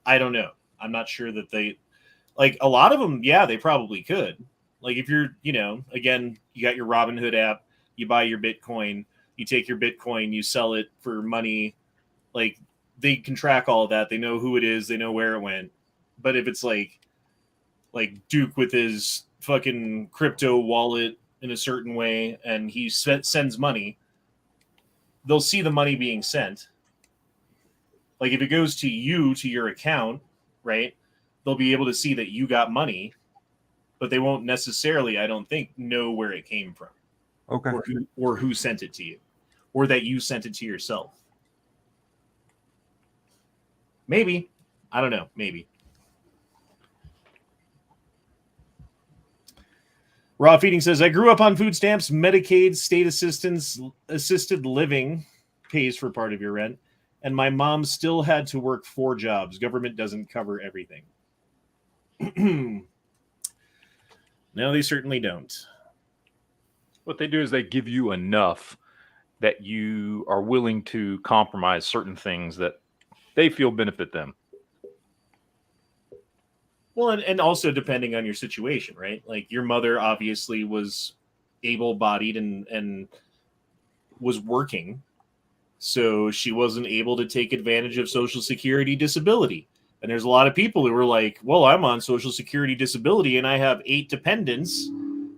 Speaker 2: I don't know. I'm not sure that they, like, a lot of them, yeah, they probably could. Like, if you're, again, you got your Robinhood app, you buy your Bitcoin, you take your Bitcoin, you sell it for money, like, they can track all of that. They know who it is. They know where it went. But if it's like Duke with his fucking crypto wallet in a certain way and he sends money, they'll see the money being sent. Like, if it goes to you, to your account, right, they'll be able to see that you got money, but they won't necessarily, I don't think, know where it came from.
Speaker 4: Okay.
Speaker 2: Or who sent it to you, or that you sent it to yourself. Maybe. I don't know. Maybe. Raw Feeding says, I grew up on food stamps, Medicaid, state assistance, assisted living pays for part of your rent, and my mom still had to work 4 jobs. Government doesn't cover everything. No, they certainly don't.
Speaker 1: What they do is they give you enough that you are willing to compromise certain things that they feel benefit them.
Speaker 2: Well, and also depending on your situation, right? Like, your mother obviously was able-bodied and was working, so she wasn't able to take advantage of Social Security disability. And there's a lot of people who were like, well, I'm on Social Security disability and I have 8 dependents,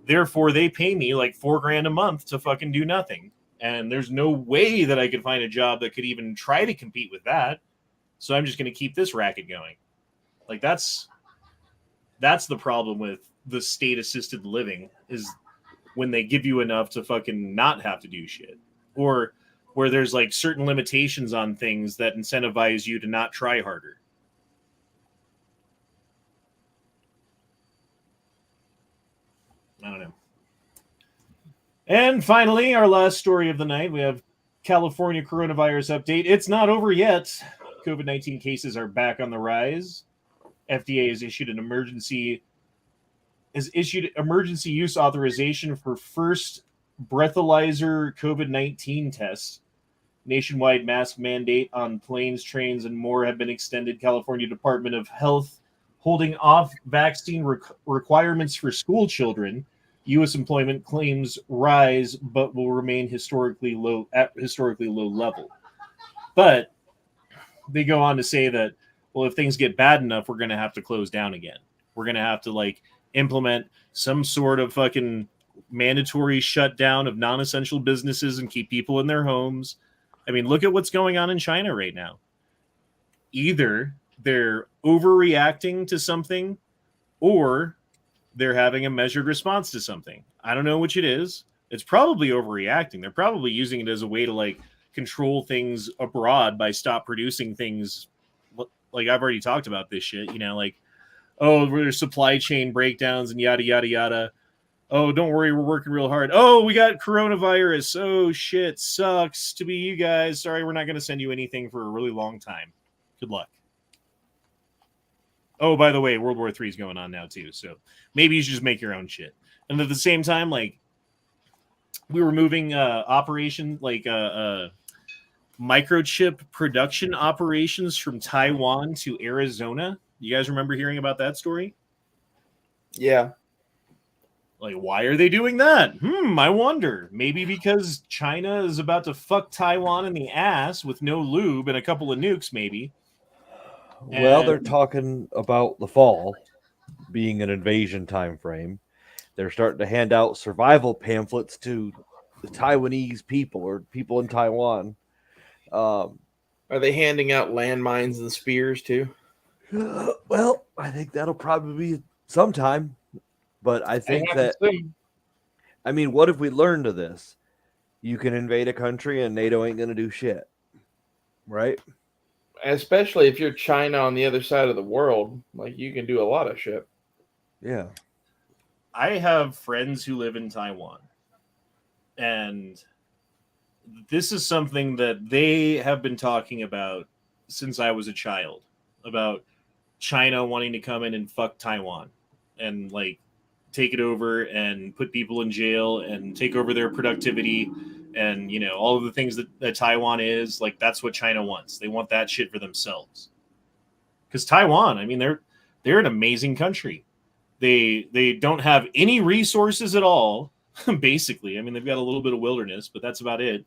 Speaker 2: therefore they pay me like $4,000 a month to fucking do nothing. And there's no way that I could find a job that could even try to compete with that. So I'm just going to keep this racket going. Like, that's the problem with the state assisted living, is when they give you enough to fucking not have to do shit, or where there's like certain limitations on things that incentivize you to not try harder. I don't know. And finally, our last story of the night, we have California coronavirus update. It's not over yet. COVID-19 cases are back on the rise. FDA has issued emergency use authorization for first breathalyzer COVID-19 tests. Nationwide mask mandate on planes, trains, and more have been extended. California Department of Health holding off vaccine requirements for school children. U.S. employment claims rise, but will remain at historically low level. But they go on to say that, well, if things get bad enough, we're going to have to close down again. We're going to have to implement some sort of fucking mandatory shutdown of non-essential businesses and keep people in their homes. I mean, look at what's going on in China right now. Either they're overreacting to something, or they're having a measured response to something. I don't know which it is. It's probably overreacting. They're probably using it as a way to control things abroad by stop producing things. Like, I've already talked about this shit, oh, there's supply chain breakdowns and yada, yada, yada. Oh, don't worry, we're working real hard. Oh, we got coronavirus. Oh, shit, sucks to be you guys. Sorry, we're not going to send you anything for a really long time. Good luck. Oh, by the way, World War III is going on now, too. So maybe you should just make your own shit. And at the same time, we were moving operation like microchip production operations from Taiwan to Arizona. You guys remember hearing about that story?
Speaker 3: Yeah.
Speaker 2: Like, why are they doing that? I wonder. Maybe because China is about to fuck Taiwan in the ass with no lube and a couple of nukes, maybe.
Speaker 4: Well, they're
Speaker 2: And-
Speaker 4: talking about the fall being an invasion time frame. They're starting to hand out survival pamphlets to the Taiwanese people or people in Taiwan.
Speaker 3: Are they handing out landmines and spears too?
Speaker 4: Well, I think that'll probably be sometime. But I think
Speaker 3: happens
Speaker 4: that,
Speaker 3: soon.
Speaker 4: I mean, what if we learned of this? You can invade a country and NATO ain't going to do shit. Right?
Speaker 3: Especially if you're China on the other side of the world, like you can do a lot of shit.
Speaker 4: Yeah.
Speaker 2: I have friends who live in Taiwan. And this is something that they have been talking about since I was a child, about China wanting to come in and fuck Taiwan and like take it over and put people in jail and take over their productivity and, you know, all of the things that Taiwan is. Like, that's what China wants. They want that shit for themselves. Because Taiwan, I mean, they're an amazing country. They don't have any resources at all, basically. I mean, they've got a little bit of wilderness, but that's about it.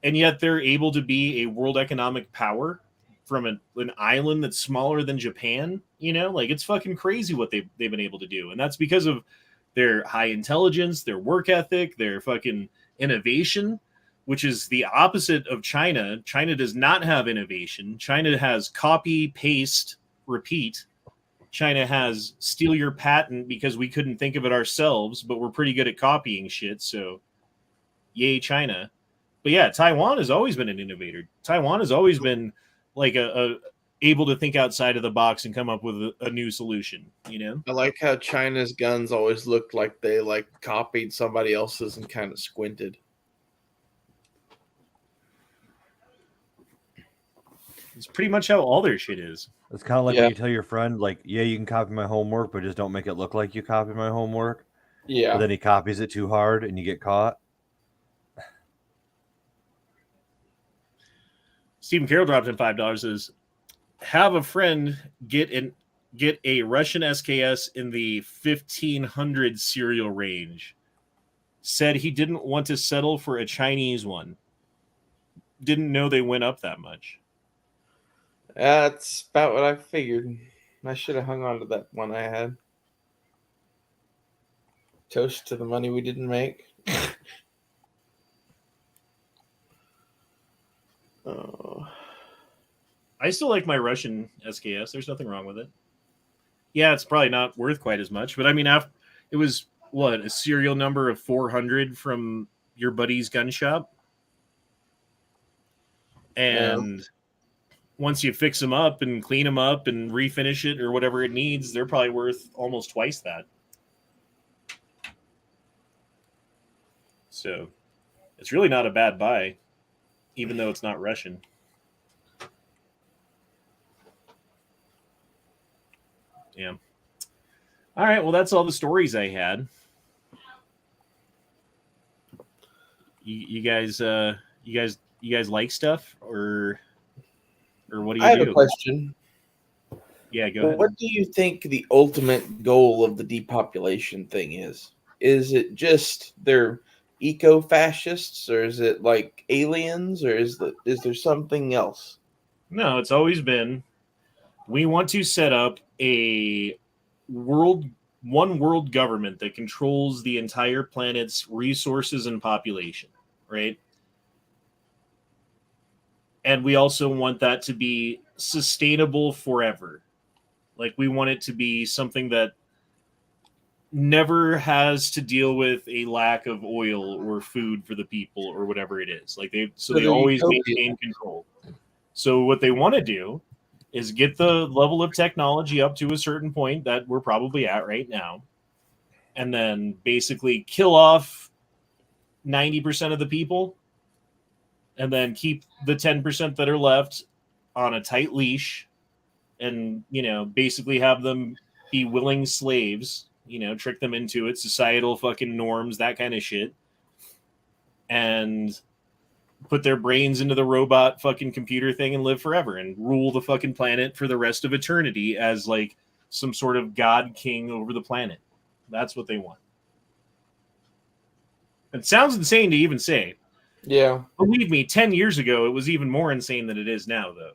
Speaker 2: And yet they're able to be a world economic power from an island that's smaller than Japan. You know, like, it's fucking crazy what they've been able to do. And that's because of their high intelligence, their work ethic, their fucking innovation, which is the opposite of China. China does not have innovation. China has copy, paste, repeat. China has steal your patent because we couldn't think of it ourselves, but we're pretty good at copying shit. So yay, China. But yeah, Taiwan has always been an innovator. Taiwan has always been like a able to think outside of the box and come up with a new solution, you know?
Speaker 3: I like how China's guns always looked like they like copied somebody else's and kind of squinted.
Speaker 2: It's pretty much how all their shit is.
Speaker 4: It's kind of like
Speaker 3: Yeah.
Speaker 4: when you tell your friend, like, yeah, you can copy my homework, but just don't make it look like you copy my homework.
Speaker 3: Yeah.
Speaker 4: But then he copies it too hard and you get caught.
Speaker 2: Stephen Carroll dropped in $5. Says, have a friend get a Russian SKS in the 1500 serial range. Said he didn't want to settle for a Chinese one. Didn't know they went up that much.
Speaker 3: That's about what I figured. I should have hung on to that one I had. Toast to the money we didn't make. Oh.
Speaker 2: I still like my Russian SKS. There's nothing wrong with it. Yeah, it's probably not worth quite as much, but I mean, it was what, a serial number of 400 from your buddy's gun shop, and once you fix them up and clean them up and refinish it or whatever it needs, they're probably worth almost twice that. So it's really not a bad buy, even though it's not Russian. Yeah. All right. Well, that's all the stories I had. You guys like stuff, or what do you
Speaker 3: I have
Speaker 2: do?
Speaker 3: a question.
Speaker 2: Yeah, go
Speaker 3: Well,
Speaker 2: ahead.
Speaker 3: what do you think the ultimate goal of the depopulation thing is? Is it just they're eco-fascists, or is it like aliens, or is there something else?
Speaker 2: No, it's always been, we want to set up a one world government that controls the entire planet's resources and population, right? And we also want that to be sustainable forever. Like, we want it to be something that never has to deal with a lack of oil or food for the people or whatever it is. Like, they
Speaker 3: the
Speaker 2: always
Speaker 3: utopia.
Speaker 2: maintain control. So what they want to do is get the level of technology up to a certain point that we're probably at right now, and then basically kill off 90% of the people, and then keep the 10% that are left on a tight leash, and, you know, basically have them be willing slaves, you know, trick them into it, societal fucking norms, that kind of shit. and put their brains into the robot fucking computer thing and live forever and rule the fucking planet for the rest of eternity as like some sort of god king over the planet. That's what they want. It sounds insane to even say.
Speaker 3: Yeah.
Speaker 2: Believe me, 10 years ago, it was even more insane than it is now, though.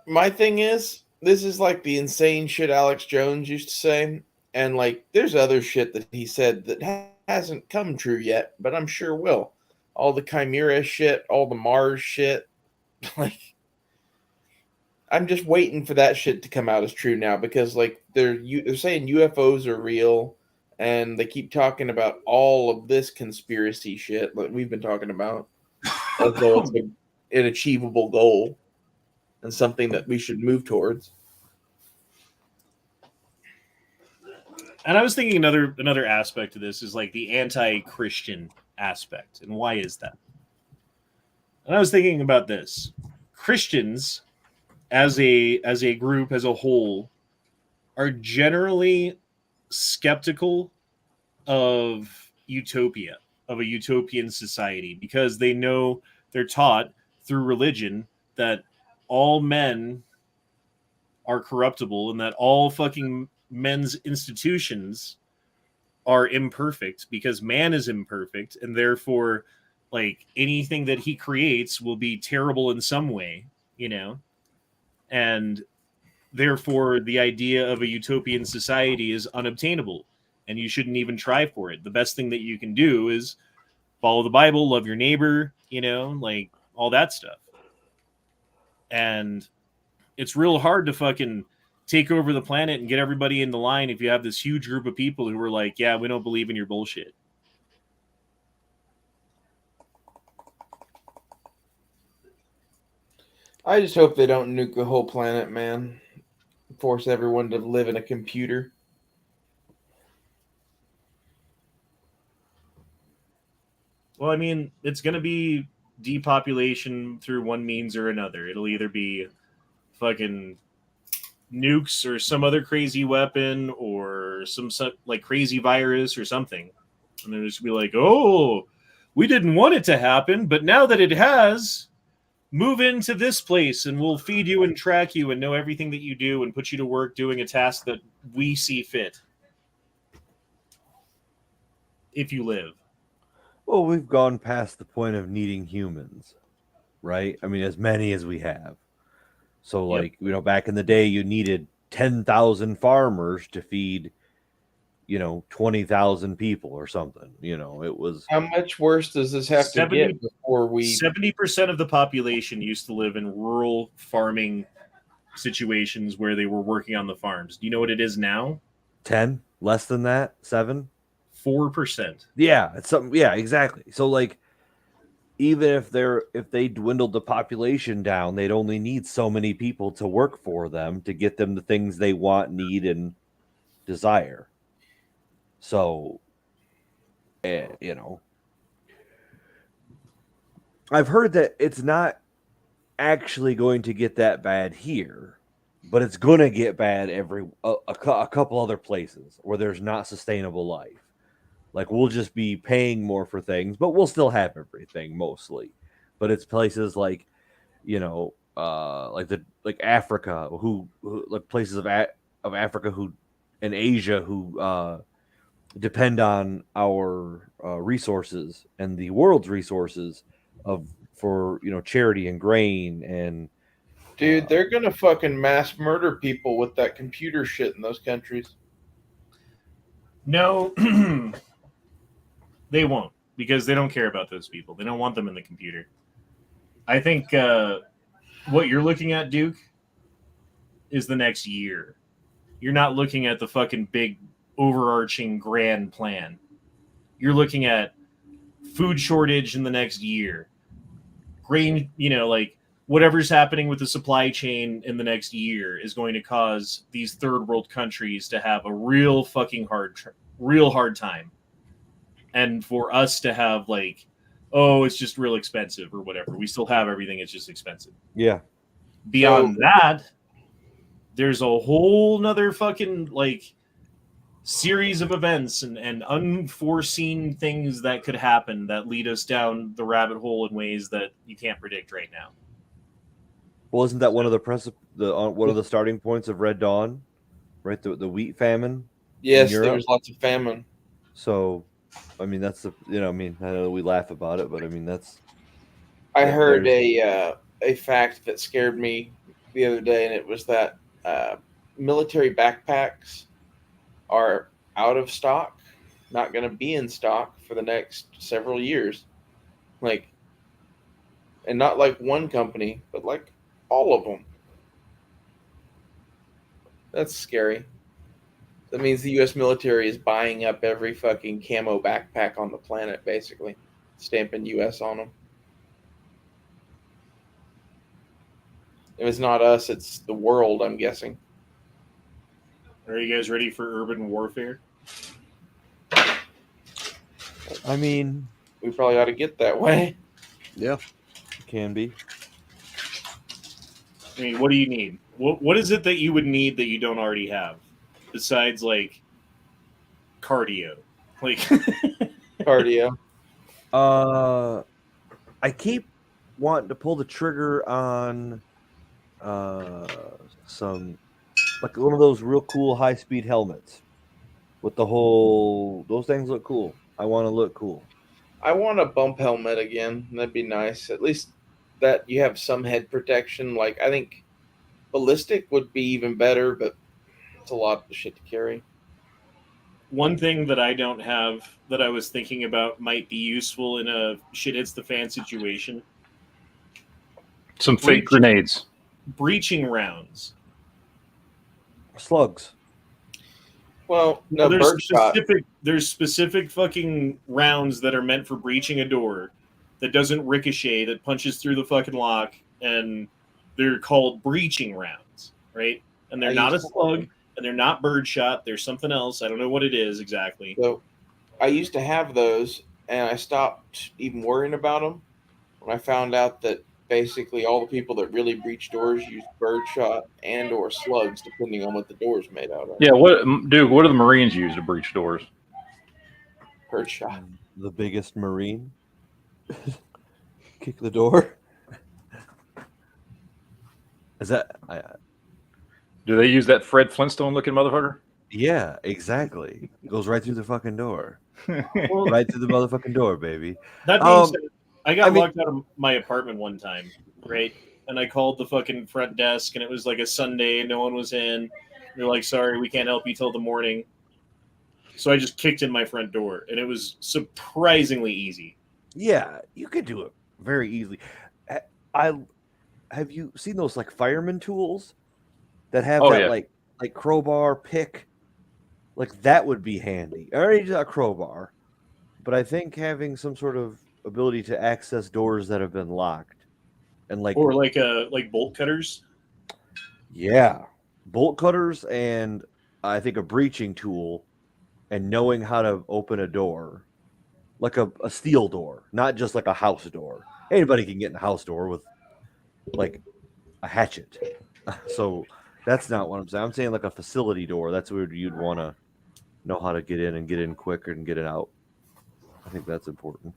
Speaker 3: My thing is, this is like the insane shit Alex Jones used to say. And like, there's other shit that he said that hasn't come true yet, but I'm sure will. All the Chimera shit, all the Mars shit. Like, I'm just waiting for that shit to come out as true now because like they're saying UFOs are real, and they keep talking about all of this conspiracy shit that we've been talking about as though it's an achievable goal and something that we should move towards.
Speaker 2: And I was thinking another aspect of this is like the anti-Christian aspect. And why is that? And I was thinking about this. Christians as a group, as a whole, are generally skeptical of utopia, of a utopian society, because they know they're taught through religion that all men are corruptible and that all fucking men's institutions are imperfect because man is imperfect, and therefore like anything that he creates will be terrible in some way, you know? And therefore the idea of a utopian society is unobtainable and you shouldn't even try for it. The best thing that you can do is follow the Bible, love your neighbor, you know, like all that stuff. And it's real hard to fucking take over the planet and get everybody in the line if you have this huge group of people who are like, yeah, we don't believe in your bullshit.
Speaker 3: I just hope they don't nuke the whole planet, man. Force everyone to live in a computer.
Speaker 2: Well, I mean, it's going to be depopulation through one means or another. It'll either be fucking nukes or some other crazy weapon or some like crazy virus or something. And they're just be like, oh, we didn't want it to happen, but now that it has, move into this place and we'll feed you and track you and know everything that you do and put you to work doing a task that we see fit. If you live.
Speaker 4: Well, we've gone past the point of needing humans, right? I mean, as many as we have. So, like, you know, back in the day, you needed 10,000 farmers to feed, 20,000 people or something. It was...
Speaker 3: How much worse does this have to get before we...
Speaker 2: 70% of the population used to live in rural farming situations where they were working on the farms. Do you know what it is now?
Speaker 4: 10? Less than that? 7?
Speaker 2: 4%.
Speaker 4: Yeah, it's something. Yeah, exactly. So, like, even if they dwindled the population down, they'd only need so many people to work for them to get them the things they want, need, and desire. So, I've heard that it's not actually going to get that bad here, but it's going to get bad a couple other places where there's not sustainable life. Like, we'll just be paying more for things, but we'll still have everything mostly. But it's places like, like Africa, who like places of Africa and Asia who depend on our resources and the world's resources for charity and grain and.
Speaker 3: Dude, they're gonna fucking mass murder people with that computer shit in those countries.
Speaker 2: No. They won't, because they don't care about those people. They don't want them in the computer. I think what you're looking at, Duke, is the next year. You're not looking at the fucking big, overarching grand plan. You're looking at food shortage in the next year. Grain, like whatever's happening with the supply chain in the next year is going to cause these third world countries to have a real fucking hard time. And for us to have like, oh, it's just real expensive or whatever. We still have everything. It's just expensive.
Speaker 4: Yeah.
Speaker 2: Beyond that, there's a whole nother fucking like series of events and unforeseen things that could happen that lead us down the rabbit hole in ways that you can't predict right now.
Speaker 4: Well, isn't that one of one of the starting points of Red Dawn, right? The wheat famine.
Speaker 3: Yes,
Speaker 4: Europe?
Speaker 3: there was lots of famine.
Speaker 4: So, I mean, that's the I mean, I know we laugh about it, but I mean, that's.
Speaker 3: I heard a fact that scared me the other day, and it was that military backpacks are out of stock, not going to be in stock for the next several years. Like, and not like one company, but like all of them. That's scary. That means the U.S. military is buying up every fucking camo backpack on the planet, basically, stamping U.S. on them. If it's not us, it's the world, I'm guessing.
Speaker 2: Are you guys ready for urban warfare?
Speaker 4: I mean,
Speaker 3: We probably ought to get that way.
Speaker 5: Yeah.
Speaker 4: it can be.
Speaker 2: I mean, what do you need? What is it that you would need that you don't already have, besides like cardio? Like,
Speaker 3: Cardio.
Speaker 4: I keep wanting to pull the trigger on some like one of those real cool high speed helmets with the whole. Those things look cool. I want to look cool.
Speaker 3: I want a bump helmet again. That'd be nice. At least that you have some head protection. Like, I think ballistic would be even better, but it's a lot of shit to carry.
Speaker 2: one thing that I don't have that I was thinking about might be useful in a shit hits the fan situation.
Speaker 1: Some fake grenades.
Speaker 2: Breaching rounds.
Speaker 4: Slugs.
Speaker 3: Well, no,
Speaker 2: there's specific fucking rounds that are meant for breaching a door that doesn't ricochet, that punches through the fucking lock, and they're called breaching rounds, right? And they're not a slug, and they're not birdshot. There's something else. I don't know what it is exactly.
Speaker 3: So I used to have those, and I stopped even worrying about them when I found out that basically all the people that really breach doors use birdshot and or slugs, depending on what the door is made out of.
Speaker 1: Yeah, Duke, what do the Marines use to breach doors?
Speaker 3: Birdshot.
Speaker 4: The biggest Marine. Kick the door. Is that?
Speaker 1: Do they use that Fred Flintstone looking motherfucker?
Speaker 4: Yeah, exactly. Goes right through the fucking door. Right through the motherfucking door, baby.
Speaker 2: That being said, I got locked out of my apartment one time, right? And I called the fucking front desk, and it was like a Sunday, and no one was in. They're like, sorry, we can't help you till the morning. So I just kicked in my front door, and it was surprisingly easy.
Speaker 4: Yeah, you could do it very easily. Have you seen those like fireman tools that have like crowbar, pick? Like that would be handy. Already a crowbar, but I think having some sort of ability to access doors that have been locked and like
Speaker 2: bolt cutters.
Speaker 4: Yeah, bolt cutters, and I think a breaching tool, and knowing how to open a door, like a steel door, not just like a house door. Anybody can get in a house door with like a hatchet. So that's not what I'm saying. I'm saying like a facility door. That's where you'd want to know how to get in and get in quicker and get it out. I think that's important.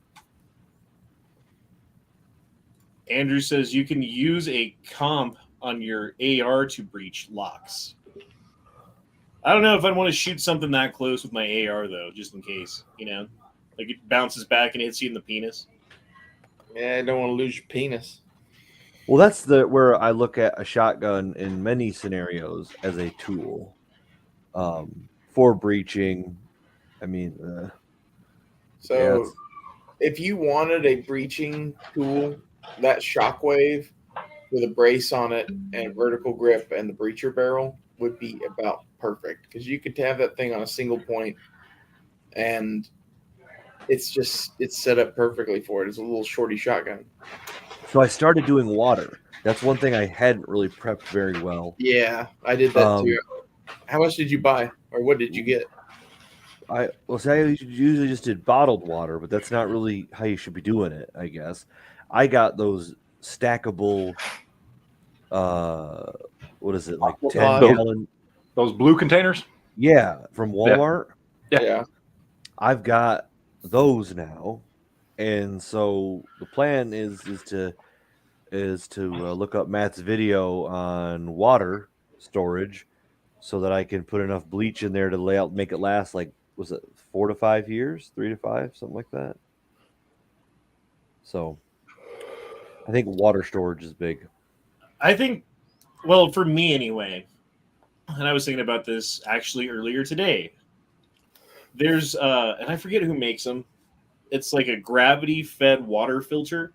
Speaker 2: Andrew says you can use a comp on your AR to breach locks. I don't know if I'd want to shoot something that close with my AR, though, just in case, like it bounces back and hits you in the penis.
Speaker 3: Yeah, I don't want to lose your penis.
Speaker 4: Well, that's where I look at a shotgun in many scenarios as a tool for breaching. I mean,
Speaker 3: if you wanted a breaching tool, that shockwave with a brace on it and a vertical grip and the breacher barrel would be about perfect, because you could have that thing on a single point and it's set up perfectly for it. It's a little shorty shotgun.
Speaker 4: So I started doing water. That's one thing I hadn't really prepped very well.
Speaker 3: Yeah, I did that too. How much did you buy, or what did you get?
Speaker 4: I usually just did bottled water, but that's not really how you should be doing it, I guess. I got those stackable, what is it, like 10 gallon?
Speaker 1: Those blue containers?
Speaker 4: Yeah, from Walmart.
Speaker 3: Yeah.
Speaker 4: I've got those now, and so the plan is to look up Matt's video on water storage, so that I can put enough bleach in there to make it last like, was it 4 to 5 years, 3 to 5, something like that. So I think water storage is big.
Speaker 2: I think, well, for me anyway, and I was thinking about this actually earlier today. There's and I forget who makes them. It's like a gravity fed water filter.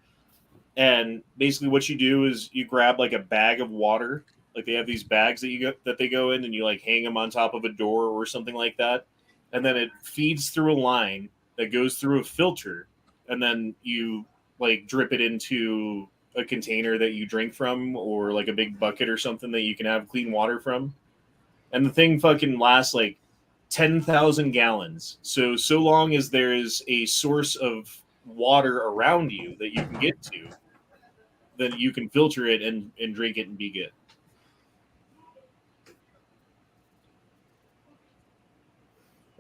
Speaker 2: And basically what you do is you grab like a bag of water. Like they have these bags that they go in, and you like hang them on top of a door or something like that. And then it feeds through a line that goes through a filter, and then you like drip it into a container that you drink from, or like a big bucket or something that you can have clean water from. And the thing fucking lasts like 10,000 gallons. So long as there is a source of water around you that you can get to, then you can filter it and drink it and be good.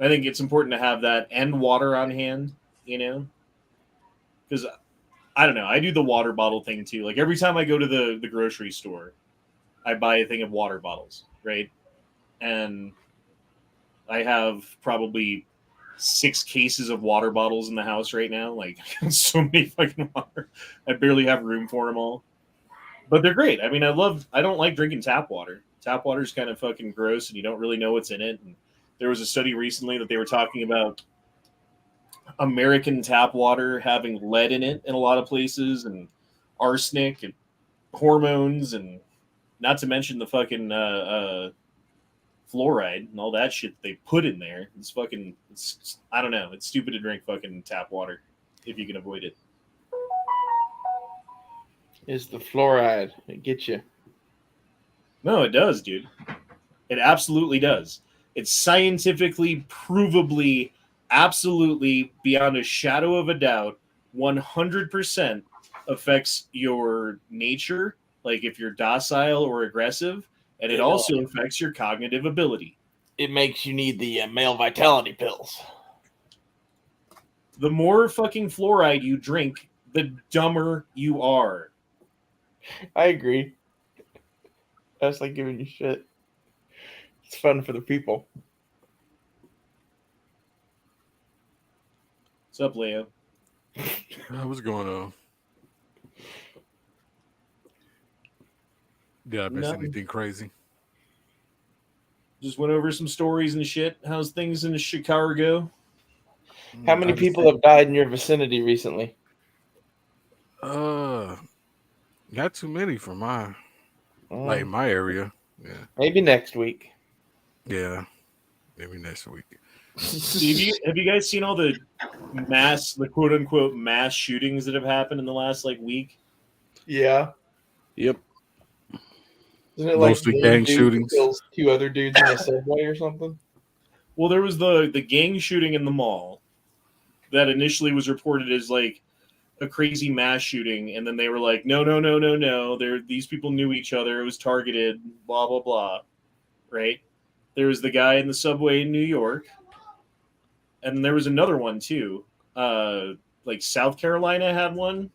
Speaker 2: I think it's important to have that and water on hand, because I don't know. I do the water bottle thing too. Like every time I go to the grocery store, I buy a thing of water bottles, right? And I have probably 6 cases of water bottles in the house right now. Like so many fucking water. I barely have room for them all. But they're great. I mean, I don't like drinking tap water. Tap water is kind of fucking gross, and you don't really know what's in it. And there was a study recently that they were talking about American tap water having lead in it in a lot of places, and arsenic and hormones, and not to mention the fucking fluoride and all that shit that they put in there. I don't know. It's stupid to drink fucking tap water if you can avoid it.
Speaker 3: It's the fluoride. It gets you.
Speaker 2: No, it does, dude. It absolutely does. It's scientifically, provably, absolutely, beyond a shadow of a doubt, 100% affects your nature, like if you're docile or aggressive, and it also affects your cognitive ability.
Speaker 3: It makes you need the male vitality pills.
Speaker 2: The more fucking fluoride you drink, the dumber you are.
Speaker 3: I agree. That's like giving you shit. It's fun for the people.
Speaker 2: What's up, Leo?
Speaker 6: What's going on? Did I miss anything crazy?
Speaker 2: Just went over some stories and shit. How's things in Chicago?
Speaker 3: How many people have died in your vicinity recently?
Speaker 6: Not too many from my my area. Yeah.
Speaker 3: Maybe next week.
Speaker 6: Yeah. Maybe next week.
Speaker 2: Have you guys seen all the quote unquote mass shootings that have happened in the last week?
Speaker 3: Yeah.
Speaker 5: Yep.
Speaker 3: Isn't it
Speaker 6: mostly gang shootings?
Speaker 3: Kills 2 other dudes in a subway or something?
Speaker 2: Well, there was the gang shooting in the mall that initially was reported as like a crazy mass shooting, and then they were like, no. These people knew each other. It was targeted. Blah blah blah. Right? There was the guy in the subway in New York, and there was another one too. Like South Carolina had one.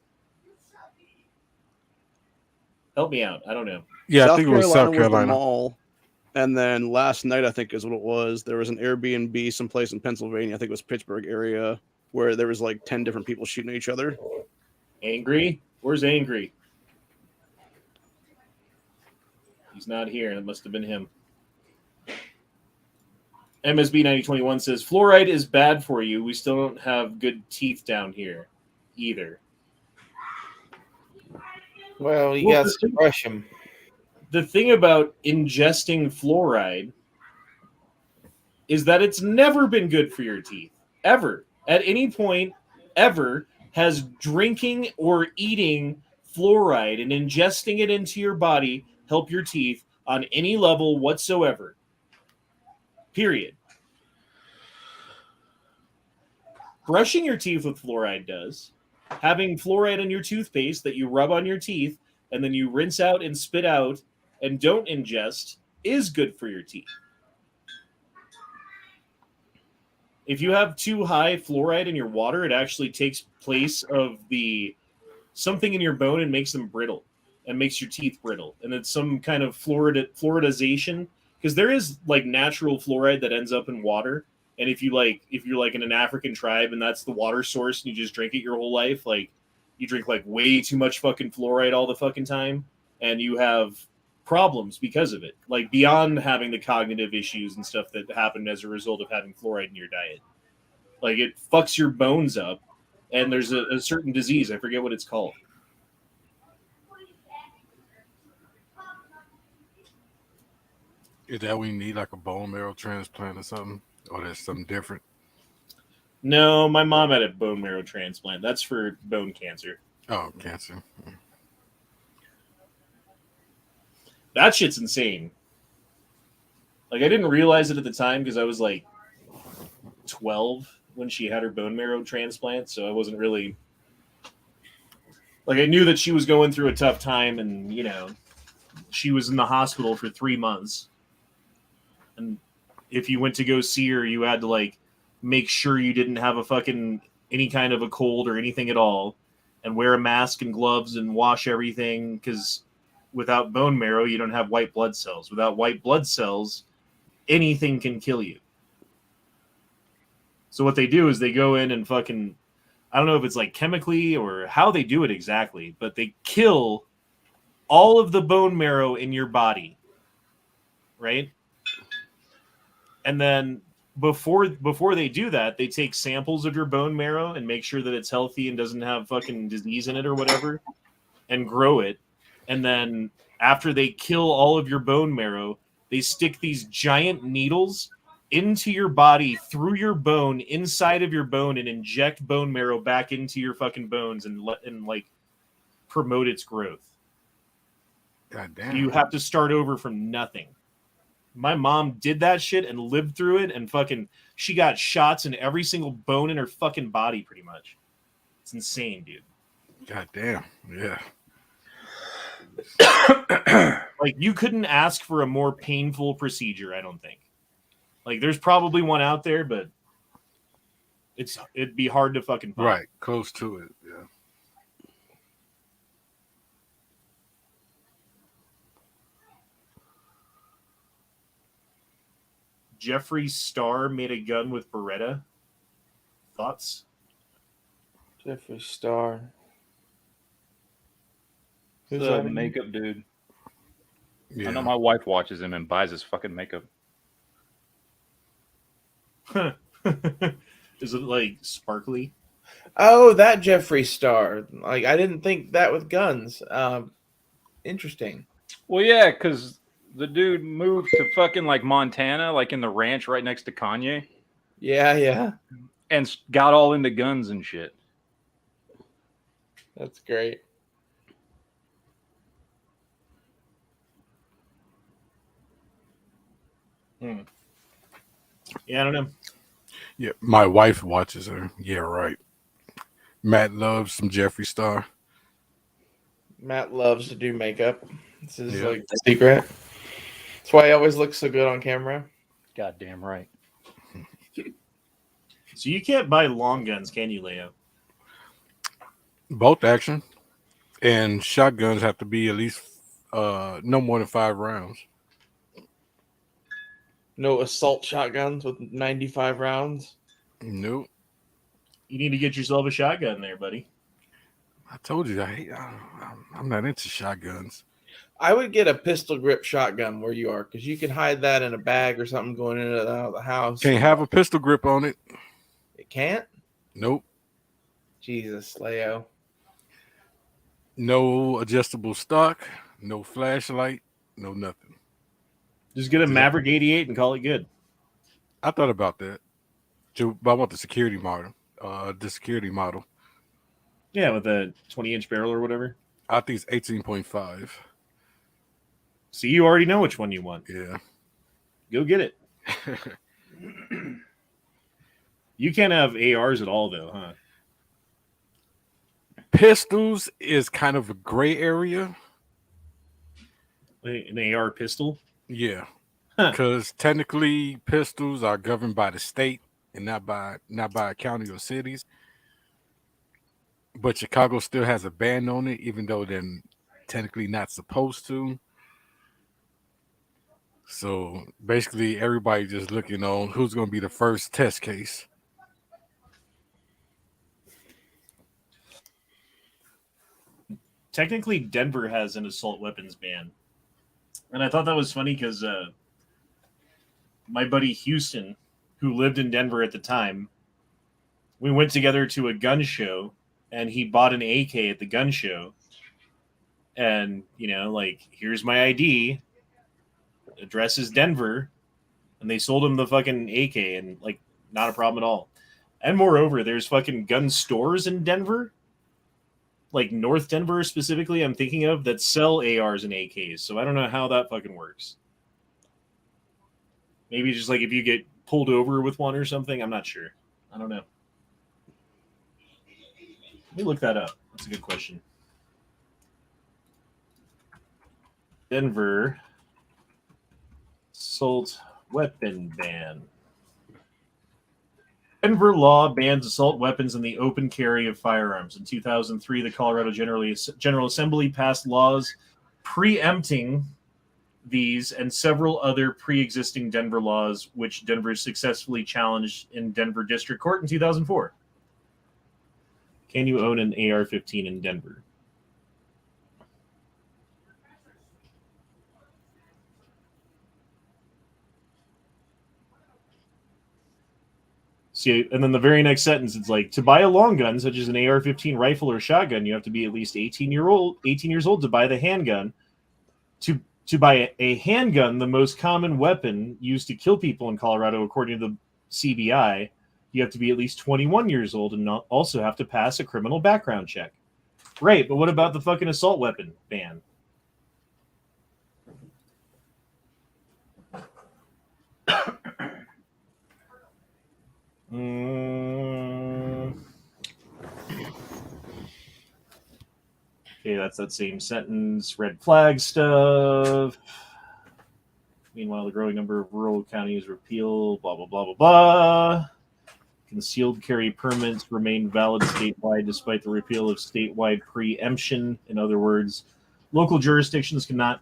Speaker 2: Help me out. I don't know.
Speaker 6: Yeah,
Speaker 5: South
Speaker 6: I think it was
Speaker 5: Carolina
Speaker 6: South Carolina.
Speaker 5: Was the mall. And then last night, I think is what it was. There was an Airbnb someplace in Pennsylvania. I think it was Pittsburgh area, where there was like 10 different people shooting at each other.
Speaker 2: Angry? Where's Angry? He's not here. It must have been him. MSB 9021 says, fluoride is bad for you. We still don't have good teeth down here either.
Speaker 3: Well, you got to brush them.
Speaker 2: The thing about ingesting fluoride is that it's never been good for your teeth. Ever. At any point, ever, has drinking or eating fluoride and ingesting it into your body help your teeth on any level whatsoever. Period. Brushing your teeth with fluoride does. Having fluoride in your toothpaste that you rub on your teeth and then you rinse out and spit out and don't ingest is good for your teeth. If you have too high fluoride in your water, it actually takes place of the something in your bone and makes them brittle and makes your teeth brittle. And it's some kind of fluoridization, because there is like natural fluoride that ends up in water. And if you're like in an African tribe and that's the water source and you just drink it your whole life, like you drink like way too much fucking fluoride all the fucking time and you have problems because of it, like beyond having the cognitive issues and stuff that happen as a result of having fluoride in your diet. Like it fucks your bones up, and there's a certain disease, I forget what it's called.
Speaker 6: Is that we need like a bone marrow transplant or something? Or that's something different?
Speaker 2: No, my mom had a bone marrow transplant. That's for bone cancer.
Speaker 6: Oh, cancer.
Speaker 2: That shit's insane. Like I didn't realize it at the time because I was like 12 when she had her bone marrow transplant, so I wasn't really like, I knew that she was going through a tough time, and you know, she was in the hospital for 3 months. And if you went to go see her, you had to like make sure you didn't have a fucking any kind of a cold or anything at all, and wear a mask and gloves and wash everything, because without bone marrow, you don't have white blood cells. Without white blood cells, anything can kill you. So what they do is they go in and fucking, I don't know if it's like chemically or how they do it exactly, but they kill all of the bone marrow in your body, right? And then before they do that, they take samples of your bone marrow and make sure that it's healthy and doesn't have fucking disease in it or whatever, and grow it. And then after they kill all of your bone marrow, they stick these giant needles into your body, through your bone, inside of your bone, and inject bone marrow back into your fucking bones and like promote its growth.
Speaker 6: God damn.
Speaker 2: You have to start over from nothing. My mom did that shit and lived through it, and fucking she got shots in every single bone in her fucking body pretty much. It's insane, dude.
Speaker 6: God damn. Yeah.
Speaker 2: Like you couldn't ask for a more painful procedure, I don't think. Like there's probably one out there, but it'd be hard to fucking find.
Speaker 6: Right. Close to it. Yeah.
Speaker 2: Jeffree Star made a gun with Beretta. Thoughts?
Speaker 3: Jeffree Star. Who's
Speaker 1: The
Speaker 3: that again?
Speaker 1: makeup dude.
Speaker 6: Yeah.
Speaker 1: I know my wife watches him and buys his fucking makeup.
Speaker 2: Is it like sparkly?
Speaker 3: Oh, that Jeffree Star. Like I didn't think that with guns. Interesting.
Speaker 1: Well, yeah, because the dude moved to fucking like Montana, like in the ranch right next to Kanye,
Speaker 3: Yeah.
Speaker 1: and got all into guns and shit.
Speaker 3: That's great.
Speaker 2: Yeah, I don't know.
Speaker 6: Yeah. My wife watches her. Yeah, right. Matt loves some Jeffree Star.
Speaker 3: Matt loves to do makeup. This is
Speaker 6: Yeah.
Speaker 3: like the secret. That's why he always looks so good on camera.
Speaker 1: Goddamn right.
Speaker 2: So you can't buy long guns, can you, Leo?
Speaker 6: Bolt action. And shotguns have to be at least no more than 5 rounds.
Speaker 3: No assault shotguns with 95 rounds.
Speaker 6: Nope.
Speaker 2: You need to get yourself a shotgun there, buddy.
Speaker 6: I told you I'm not into shotguns.
Speaker 3: I would get a pistol grip shotgun where you are, because you can hide that in a bag or something going in and out of the house.
Speaker 6: Can't have a pistol grip on it.
Speaker 3: It can't?
Speaker 6: Nope.
Speaker 3: Jesus, Leo.
Speaker 6: No adjustable stock. No flashlight. No nothing.
Speaker 2: Just get a Maverick 88 and call it good.
Speaker 6: I thought about that. But I want the security model.
Speaker 2: Yeah, with a 20-inch barrel or whatever.
Speaker 6: I think it's 18.5.
Speaker 2: So you already know which one you want.
Speaker 6: Yeah.
Speaker 2: Go get it. You can't have ARs at all, though, huh?
Speaker 6: Pistols is kind of a gray area.
Speaker 2: An AR pistol?
Speaker 6: Yeah.
Speaker 2: Huh.
Speaker 6: Because technically pistols are governed by the state and not by a county or cities. But Chicago still has a ban on it, even though they're technically not supposed to. So basically, everybody just looking on who's going to be the first test case.
Speaker 2: Technically, Denver has an assault weapons ban. And I thought that was funny because my buddy Houston, who lived in Denver at the time, we went together to a gun show, and he bought an AK at the gun show. And, like, here's my ID. Address is Denver. And they sold him the fucking AK, and, like, not a problem at all. And moreover, there's fucking gun stores in Denver, like North Denver specifically, I'm thinking of, that sell ARs and AKs. So I don't know how that fucking works. Maybe just like if you get pulled over with one or something. I'm not sure. I don't know. Let me look that up. That's a good question. Denver assault weapon ban. Denver law bans assault weapons and the open carry of firearms. In 2003, the Colorado General Assembly passed laws preempting these and several other pre-existing Denver laws, which Denver successfully challenged in Denver District Court in 2004. Can you own an AR-15 in Denver? See, and then the very next sentence, it's like, to buy a long gun, such as an AR-15 rifle or shotgun, you have to be at least 18 years old to buy the handgun. To buy a handgun, the most common weapon used to kill people in Colorado, according to the CBI, you have to be at least 21 years old and also have to pass a criminal background check. Right, but what about the fucking assault weapon ban? Okay, that's that same sentence. Red flag stuff. Meanwhile, the growing number of rural counties repeal, blah, blah, blah, blah, blah. Concealed carry permits remain valid statewide despite the repeal of statewide preemption. In other words, local jurisdictions cannot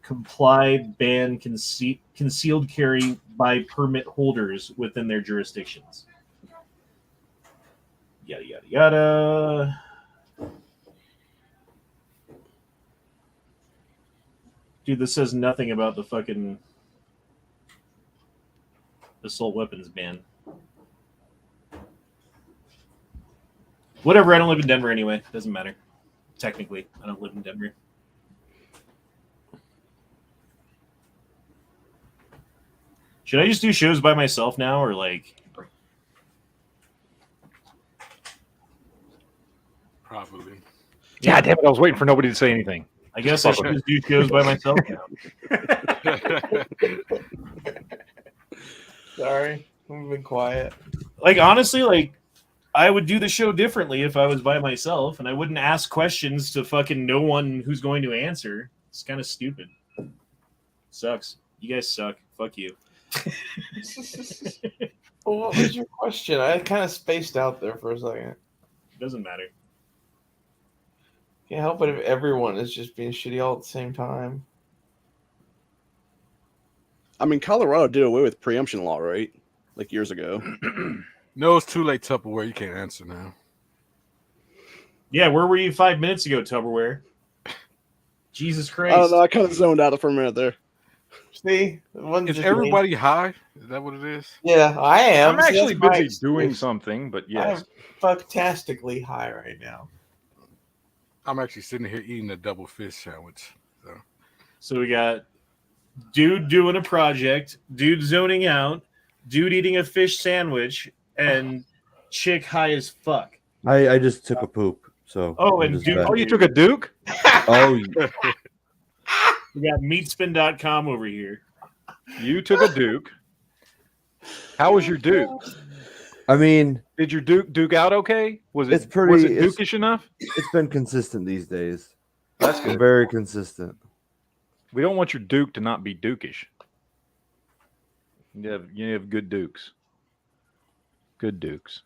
Speaker 2: comply, ban concealed carry by permit holders within their jurisdictions. Yada, yada, yada. Dude, this says nothing about the fucking assault weapons ban. Whatever, I don't live in Denver anyway. Doesn't matter. Technically, I don't live in Denver. Should I just do shows by myself now, or like...
Speaker 6: Probably.
Speaker 1: Yeah, damn it, I was waiting for nobody to say anything.
Speaker 2: I guess I should just do shows by myself now.
Speaker 3: Sorry, I've been quiet.
Speaker 2: Like, honestly, like, I would do the show differently if I was by myself, and I wouldn't ask questions to fucking no one who's going to answer. It's kind of stupid. Sucks. You guys suck. Fuck you.
Speaker 3: Well, what was your question? I kind of spaced out there for a second.
Speaker 2: Doesn't matter.
Speaker 3: Can't help it if everyone is just being shitty all at the same time.
Speaker 5: I mean, Colorado did away with preemption law, right? Like years ago.
Speaker 6: No, it's too late, Tupperware. You can't answer now.
Speaker 2: Yeah, where were you 5 minutes ago, Tupperware? Jesus Christ.
Speaker 5: I don't know. I kind of zoned out for a minute there.
Speaker 3: See?
Speaker 6: Is everybody high? Is that what it is?
Speaker 3: Yeah, I am.
Speaker 1: I'm actually
Speaker 3: See, that's my
Speaker 1: busy doing
Speaker 3: excuse.
Speaker 1: something, but yes.
Speaker 3: I'm fucktastically high right now.
Speaker 6: I'm actually sitting here eating a double fish sandwich.
Speaker 2: So we got dude doing a project, dude zoning out, dude eating a fish sandwich, and chick high as fuck.
Speaker 4: I just took a poop. So
Speaker 2: Oh,
Speaker 4: I'm
Speaker 2: and
Speaker 4: just
Speaker 2: dude,
Speaker 4: back.
Speaker 1: Oh, you took a Duke?
Speaker 4: Oh,
Speaker 2: we got meatspin.com over here.
Speaker 1: You took a Duke. How was your Duke?
Speaker 4: I mean,
Speaker 1: Did your Duke out okay? Was it
Speaker 4: It's pretty-
Speaker 1: was it
Speaker 4: it's-
Speaker 1: Dukish enough?
Speaker 4: it's been consistent these days.
Speaker 1: That's good.
Speaker 4: Very consistent.
Speaker 1: We don't want your Duke to not be Dukish. You have good Dukes. Good Dukes.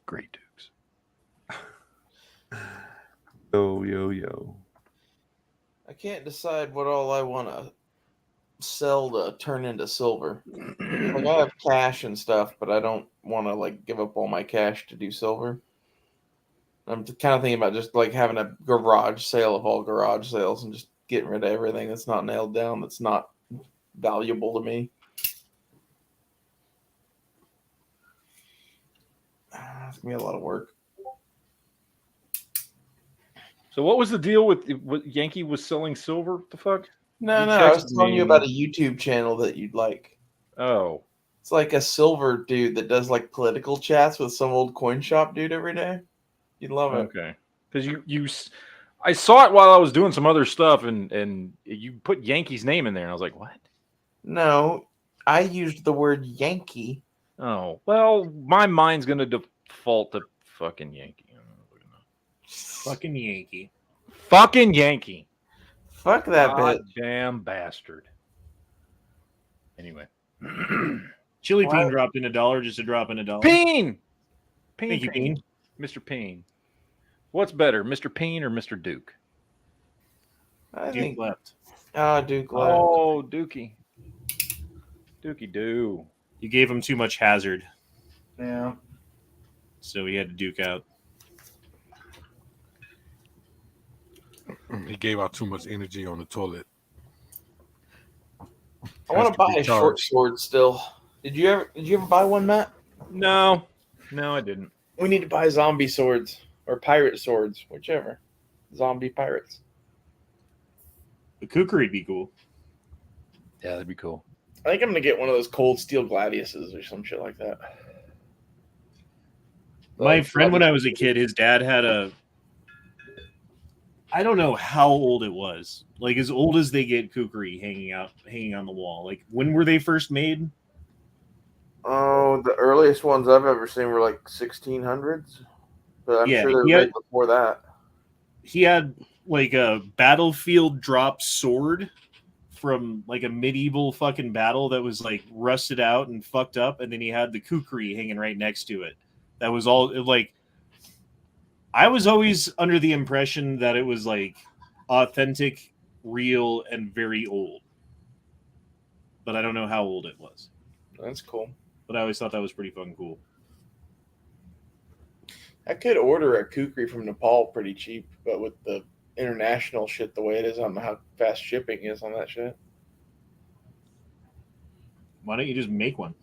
Speaker 1: Great Dukes.
Speaker 4: Yo.
Speaker 3: I can't decide what all I want to sell to turn into silver. Like I have cash and stuff, but I don't want to like give up all my cash to do silver. I'm kind of thinking about just like having a garage sale of all garage sales and just getting rid of everything that's not nailed down, that's not valuable to me. It's gonna be a lot of work.
Speaker 1: So what was the deal with what Yankee was selling silver? What the fuck?
Speaker 3: No,
Speaker 1: You
Speaker 3: I was
Speaker 1: texted
Speaker 3: telling you
Speaker 1: me.
Speaker 3: about a YouTube channel that you'd like.
Speaker 1: Oh.
Speaker 3: It's like a silver dude that does like political chats with some old coin shop dude every day. You'd love it.
Speaker 1: Okay. Because I saw it while I was doing some other stuff, and you put Yankee's name in there, and I was like, what?
Speaker 3: No, I used the word Yankee.
Speaker 1: Oh, well, my mind's gonna default to fucking Yankee.
Speaker 2: Fucking Yankee.
Speaker 1: Fucking Yankee.
Speaker 3: Fuck that bitch.
Speaker 1: Damn bastard. Anyway.
Speaker 2: Chili
Speaker 3: Why-
Speaker 2: Bean dropped in $1 just to drop in $1.
Speaker 1: Peen!
Speaker 2: Thank you, Bean.
Speaker 1: Mr. Peen. What's better, Mr. Peen or Mr. Duke?
Speaker 3: I
Speaker 2: Duke
Speaker 3: think.
Speaker 2: left.
Speaker 3: Duke left.
Speaker 1: Oh, Dookie. Dookie Doo.
Speaker 2: You gave him too much hazard,
Speaker 3: Yeah.
Speaker 2: so he had to duke out.
Speaker 6: He gave out too much energy on the toilet.
Speaker 3: I want
Speaker 6: Has
Speaker 3: to buy
Speaker 6: be
Speaker 3: a short
Speaker 6: charged.
Speaker 3: sword still. Did you ever buy one, Matt?
Speaker 1: No, I didn't.
Speaker 3: We need to buy zombie swords or pirate swords, whichever. Zombie pirates.
Speaker 2: The kukri would be cool.
Speaker 1: Yeah, that'd be cool.
Speaker 3: I think I'm gonna get one of those cold steel gladiuses or some shit like that.
Speaker 2: My friend, when I was a kid, his dad had a. I don't know how old it was. Like as old as they get kukri hanging on the wall. Like when were they first made?
Speaker 3: Oh, the earliest ones I've ever seen were like 1600s, but I'm
Speaker 2: Yeah,
Speaker 3: sure they were
Speaker 2: he had-
Speaker 3: made before that.
Speaker 2: He had like a battlefield drop sword from like a medieval fucking battle that was like rusted out and fucked up, and then he had the kukri hanging right next to it. That was all like. I was always under the impression that it was like authentic, real, and very old, but I don't know how old it was.
Speaker 3: That's cool.
Speaker 2: But I always thought that was pretty fucking cool.
Speaker 3: I could order a kukri from Nepal pretty cheap, but with the international shit the way it is, I don't know how fast shipping is on that shit.
Speaker 2: Why don't you just make one?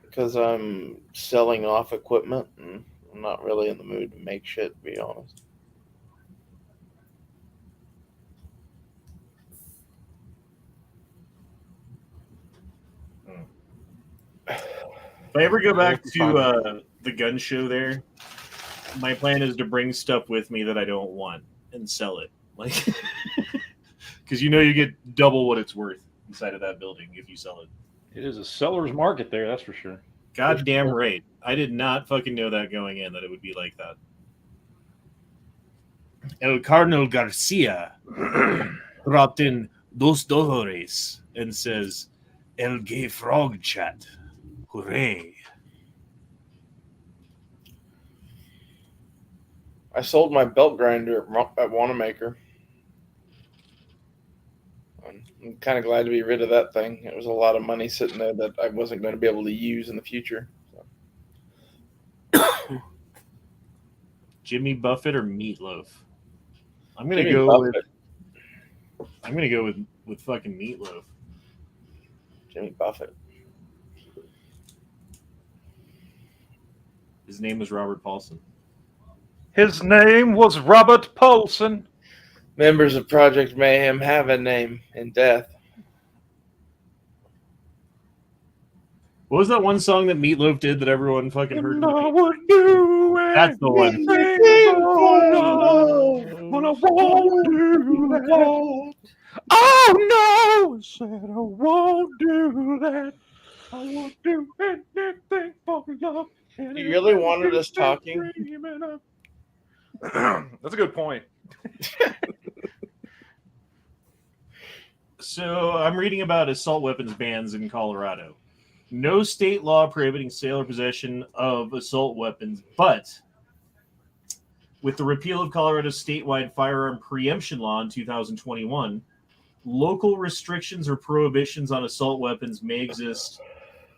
Speaker 3: Because I'm selling off equipment and I'm not really in the mood to make shit, to be honest.
Speaker 2: If I ever go back to the gun show there, my plan is to bring stuff with me that I don't want and sell it. Like, because you get double what it's worth inside of that building if you sell it.
Speaker 1: It is a seller's market there, that's for sure.
Speaker 2: Goddamn right. I did not fucking know that going in that it would be like that. El Cardinal Garcia dropped in $2 and says, El Gay Frog Chat. Hooray.
Speaker 3: I sold my belt grinder at Wanamaker. I'm kind of glad to be rid of that thing. It was a lot of money sitting there that I wasn't going to be able to use in the future. So.
Speaker 2: Jimmy Buffett or Meatloaf? I'm gonna
Speaker 3: Jimmy
Speaker 2: go
Speaker 3: Buffett.
Speaker 2: with fucking Meatloaf.
Speaker 3: Jimmy Buffett.
Speaker 2: His name was Robert Paulson.
Speaker 1: His name was Robert Paulson.
Speaker 3: Members of Project Mayhem have a name in death.
Speaker 1: What
Speaker 2: was that one song that Meatloaf did that everyone fucking heard?
Speaker 1: I would do
Speaker 2: That's the one.
Speaker 1: anything for love, but I won't do that. Oh no, I said I won't do that. I won't do anything for love.
Speaker 3: You really wanted us talking?
Speaker 1: That's a good point.
Speaker 2: So I'm reading about assault weapons bans in Colorado. No state law prohibiting sale or possession of assault weapons, but with the repeal of Colorado's statewide firearm preemption law in 2021, local restrictions or prohibitions on assault weapons may exist.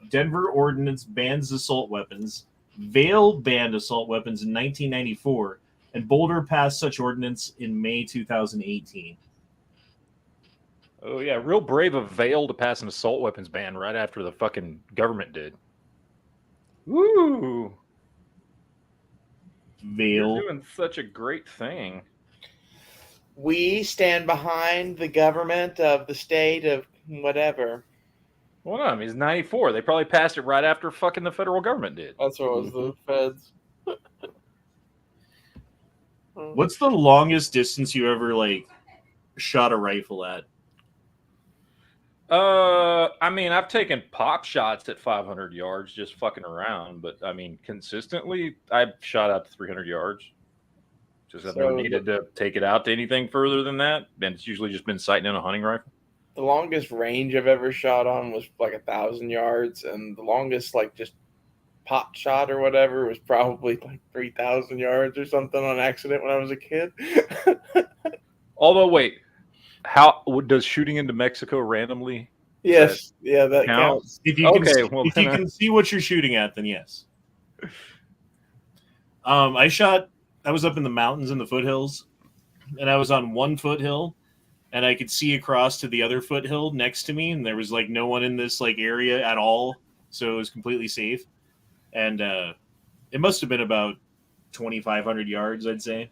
Speaker 2: Denver ordinance bans assault weapons. Vail banned assault weapons in 1994, and Boulder passed such ordinance in May 2018.
Speaker 1: Oh yeah, real brave of Vail to pass an assault weapons ban right after the fucking government did. Woo!
Speaker 2: Vail.
Speaker 1: You're doing such a great thing.
Speaker 3: We stand behind the government of the state of whatever.
Speaker 1: Well, no, I mean, it's 94. They probably passed it right after fucking the federal government did.
Speaker 3: That's what was the feds.
Speaker 2: What's the longest distance you ever shot a rifle at?
Speaker 1: I mean, I've taken pop shots at 500 yards just fucking around, but I mean, consistently, I've shot out to 300 yards. Just I've never needed to take it out to anything further than that. And it's usually just been sighting in a hunting rifle.
Speaker 3: The longest range I've ever shot on was 1,000 yards, and the longest just pot shot or whatever was probably 3,000 yards or something on accident when I was a kid.
Speaker 1: Although, wait, how does shooting into Mexico randomly?
Speaker 3: Yes, that counts.
Speaker 2: If you can see what you're shooting at, then yes. I was up in the mountains in the foothills, and I was on one foothill, and I could see across to the other foothill next to me, and there was no one in this area at all, so it was completely safe. And it must have been about 2,500 yards, I'd say.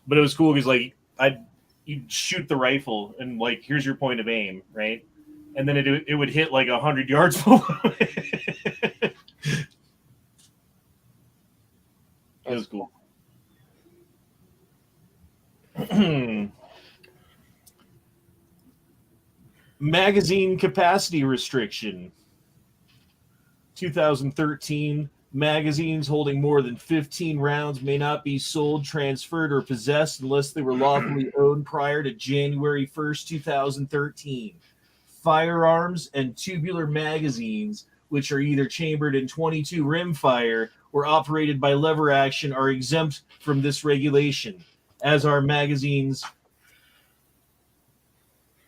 Speaker 2: But it was cool because you'd shoot the rifle and here's your point of aim, right? And then it would hit 100 yards below. It was cool. Magazine capacity restriction. 2013, magazines holding more than 15 rounds may not be sold, transferred, or possessed unless they were lawfully owned prior to January 1st, 2013. Firearms and tubular magazines, which are either chambered in 22 rimfire or operated by lever action, are exempt from this regulation, as are magazines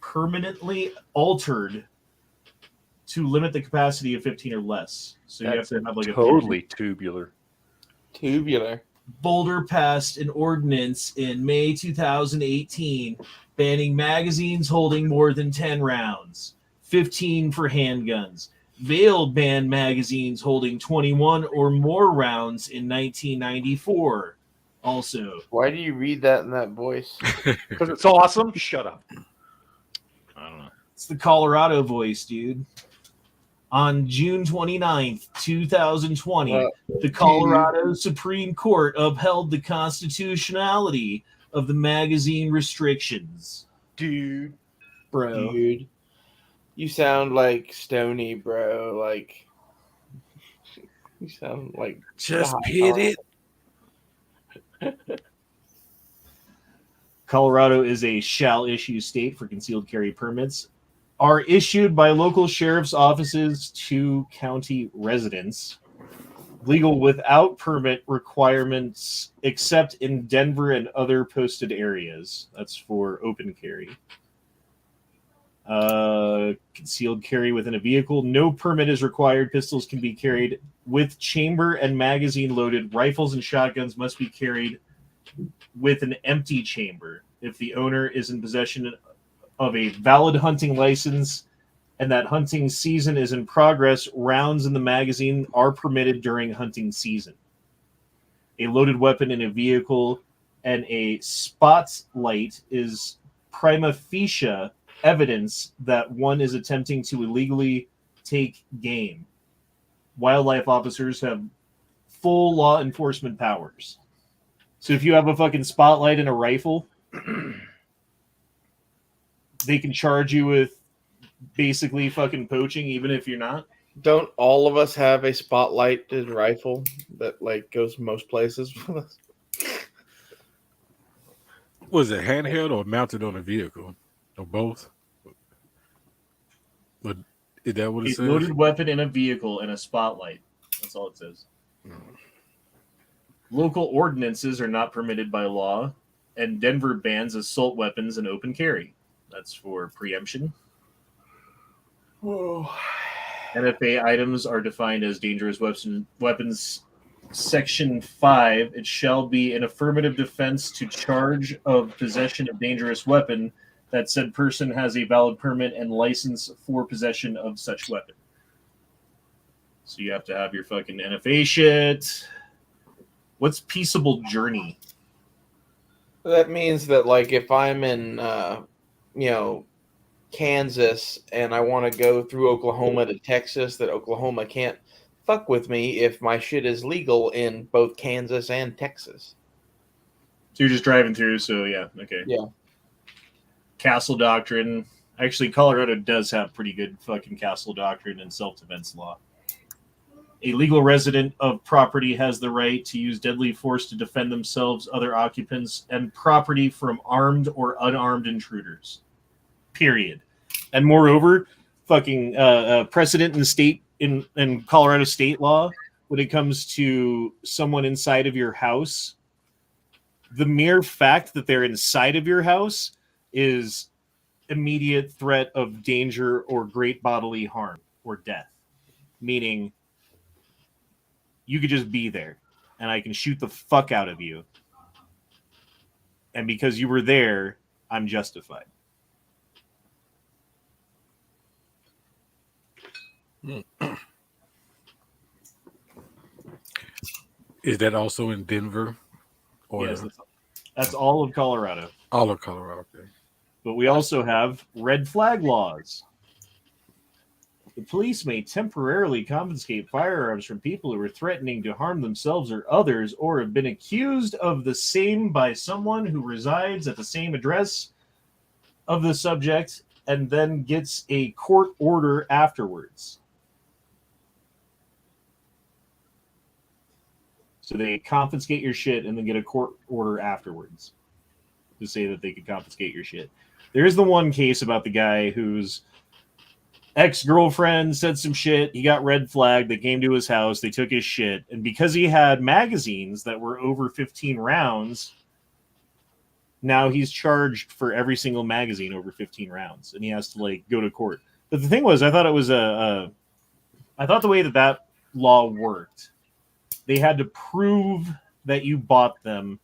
Speaker 2: permanently altered to limit the capacity of 15 or less. So you have to have
Speaker 1: totally tubular.
Speaker 3: Tubular.
Speaker 2: Boulder passed an ordinance in May 2018 banning magazines holding more than 10 rounds, 15 for handguns. Vail banned magazines holding 21 or more rounds in 1994. Also,
Speaker 3: why do you read that in that voice?
Speaker 1: Because it's awesome. Shut up. I don't know.
Speaker 2: It's the Colorado voice, dude. On June 29th, 2020, the Colorado Supreme Court upheld the constitutionality of the magazine restrictions.
Speaker 3: Dude.
Speaker 2: Bro.
Speaker 3: Dude. You sound like Stony, bro. You sound like...
Speaker 6: Just hit it.
Speaker 2: Colorado is a shall issue state for concealed carry permits. Are issued by local sheriff's offices to county residents. Legal without permit requirements, except in Denver and other posted areas. That's for open carry. Concealed carry within a vehicle. No permit is required. Pistols can be carried with chamber and magazine loaded. Rifles and shotguns must be carried with an empty chamber if the owner is in possession of a valid hunting license and that hunting season is in progress. Rounds in the magazine are permitted during hunting season. A loaded weapon in a vehicle and a spotlight is prima facie evidence that one is attempting to illegally take game. Wildlife officers have full law enforcement powers. So if you have a fucking spotlight and a rifle, they can charge you with basically fucking poaching, even if you're not.
Speaker 3: Don't all of us have a spotlighted rifle that goes most places with us?
Speaker 6: Was it handheld or mounted on a vehicle? Or both? But Is that what it
Speaker 2: A
Speaker 6: says?
Speaker 2: loaded weapon in a vehicle and a spotlight. That's all it says. Local ordinances are not permitted by law, and Denver bans assault weapons and open carry. That's for preemption.
Speaker 3: Whoa.
Speaker 2: NFA items are defined as dangerous weapons. Section 5, it shall be an affirmative defense to charge of possession of dangerous weapon that said person has a valid permit and license for possession of such weapon. So you have to have your fucking NFA shit. What's peaceable journey?
Speaker 3: That means that, like, if I'm in, Kansas and I want to go through Oklahoma to Texas, that Oklahoma can't fuck with me if my shit is legal in both Kansas and Texas.
Speaker 2: So you're just driving through, so yeah, okay.
Speaker 3: Yeah.
Speaker 2: Castle doctrine. Actually, Colorado does have pretty good fucking castle doctrine and self-defense law. A legal resident of property has the right to use deadly force to defend themselves, other occupants, and property from armed or unarmed intruders. Period. And moreover, fucking precedent in the state in Colorado state law when it comes to someone inside of your house, the mere fact that they're inside of your house is immediate threat of danger or great bodily harm or death. Meaning, you could just be there, and I can shoot the fuck out of you. And because you were there, I'm justified.
Speaker 6: Is that also in Denver? Or
Speaker 2: Yes, that's all of Colorado.
Speaker 6: all of Colorado? Okay.
Speaker 2: But we also have red flag laws. The police may temporarily confiscate firearms from people who are threatening to harm themselves or others or have been accused of the same by someone who resides at the same address of the subject and then gets a court order afterwards. So they confiscate your shit and then get a court order afterwards to say that they could confiscate your shit. There's the one case about the guy whose ex-girlfriend said some shit. He got red flagged. They came to his house. They took his shit. And because he had magazines that were over 15 rounds, now he's charged for every single magazine over 15 rounds. And he has to, like, go to court. But the thing was, I thought it was I thought the way that law worked, they had to prove that you bought them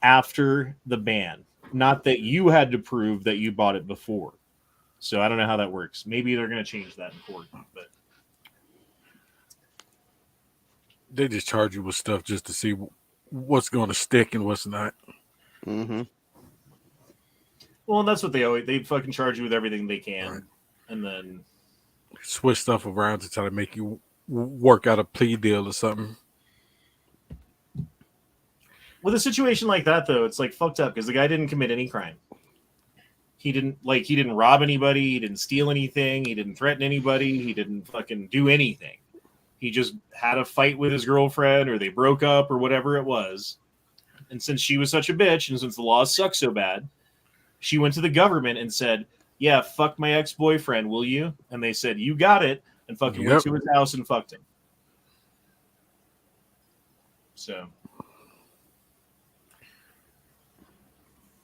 Speaker 2: after the ban, not that you had to prove that you bought it before. So I don't know how that works. Maybe they're going to change that in court, but
Speaker 6: They just charge you with stuff just to see what's going to stick and what's not.
Speaker 5: Mm-hmm.
Speaker 2: well, and that's what they fucking charge you with everything they can,
Speaker 6: Right.
Speaker 2: and then
Speaker 6: Switch stuff around to try to make you work out a plea deal or something.
Speaker 2: with a situation like that, though, it's like fucked up because the guy didn't commit any crime. He didn't rob anybody. He didn't steal anything. He didn't threaten anybody. He didn't fucking do anything. He just had a fight with his girlfriend, or they broke up, or whatever it was. And since she was such a bitch, and since the laws suck so bad, she went to the government and said, "Yeah, fuck my ex-boyfriend, will you?" And they said, "You got it," and fucking went to his house and fucked him. So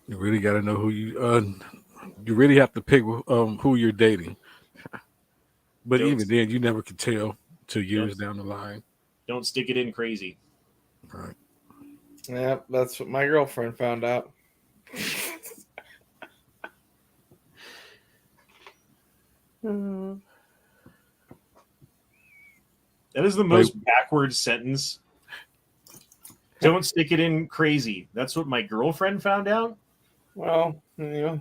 Speaker 6: You really got to know who you really have to pick who you're dating. But
Speaker 2: Don't-
Speaker 6: even then, you never could tell till years
Speaker 2: Don't-
Speaker 6: down the line.
Speaker 2: don't stick it in crazy.
Speaker 6: Right.
Speaker 3: Yeah, that's what my girlfriend found out.
Speaker 2: That is the most backward sentence. Don't stick it in crazy. That's what my girlfriend found out.
Speaker 3: Well,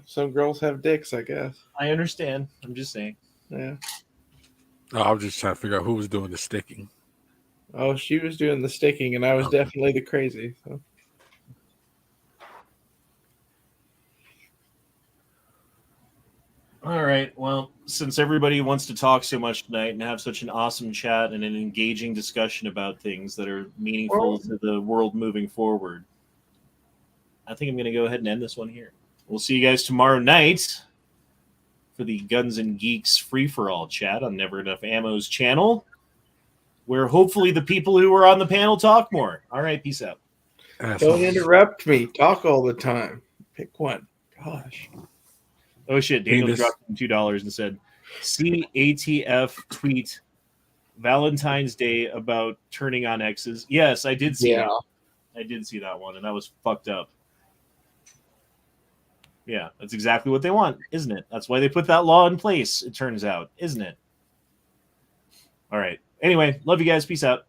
Speaker 3: some girls have dicks, I guess.
Speaker 2: I understand. I'm just saying.
Speaker 3: Yeah.
Speaker 6: Oh, I was just trying to figure out who was doing the sticking.
Speaker 3: Oh, she was doing the sticking, and I was
Speaker 6: Okay.
Speaker 3: definitely the crazy. So.
Speaker 2: All right. Well, since everybody wants to talk so much tonight and have such an awesome chat and an engaging discussion about things that are meaningful to the world moving forward, I think I'm going to go ahead and end this one here. We'll see you guys tomorrow night for the Guns and Geeks free-for-all chat on Never Enough Ammo's channel, where hopefully the people who are on the panel talk more. All right, peace out.
Speaker 3: Don't interrupt me. Talk all the time. Pick one. Gosh.
Speaker 2: Oh shit, Daniel
Speaker 6: Penis.
Speaker 2: dropped him $2 and said, "See ATF tweet Valentine's Day about turning on exes." Yes, I did see that. I did see that one, and that was fucked up. Yeah, that's exactly what they want, isn't it? That's why they put that law in place, it turns out, isn't it? All right. Anyway, love you guys. Peace out.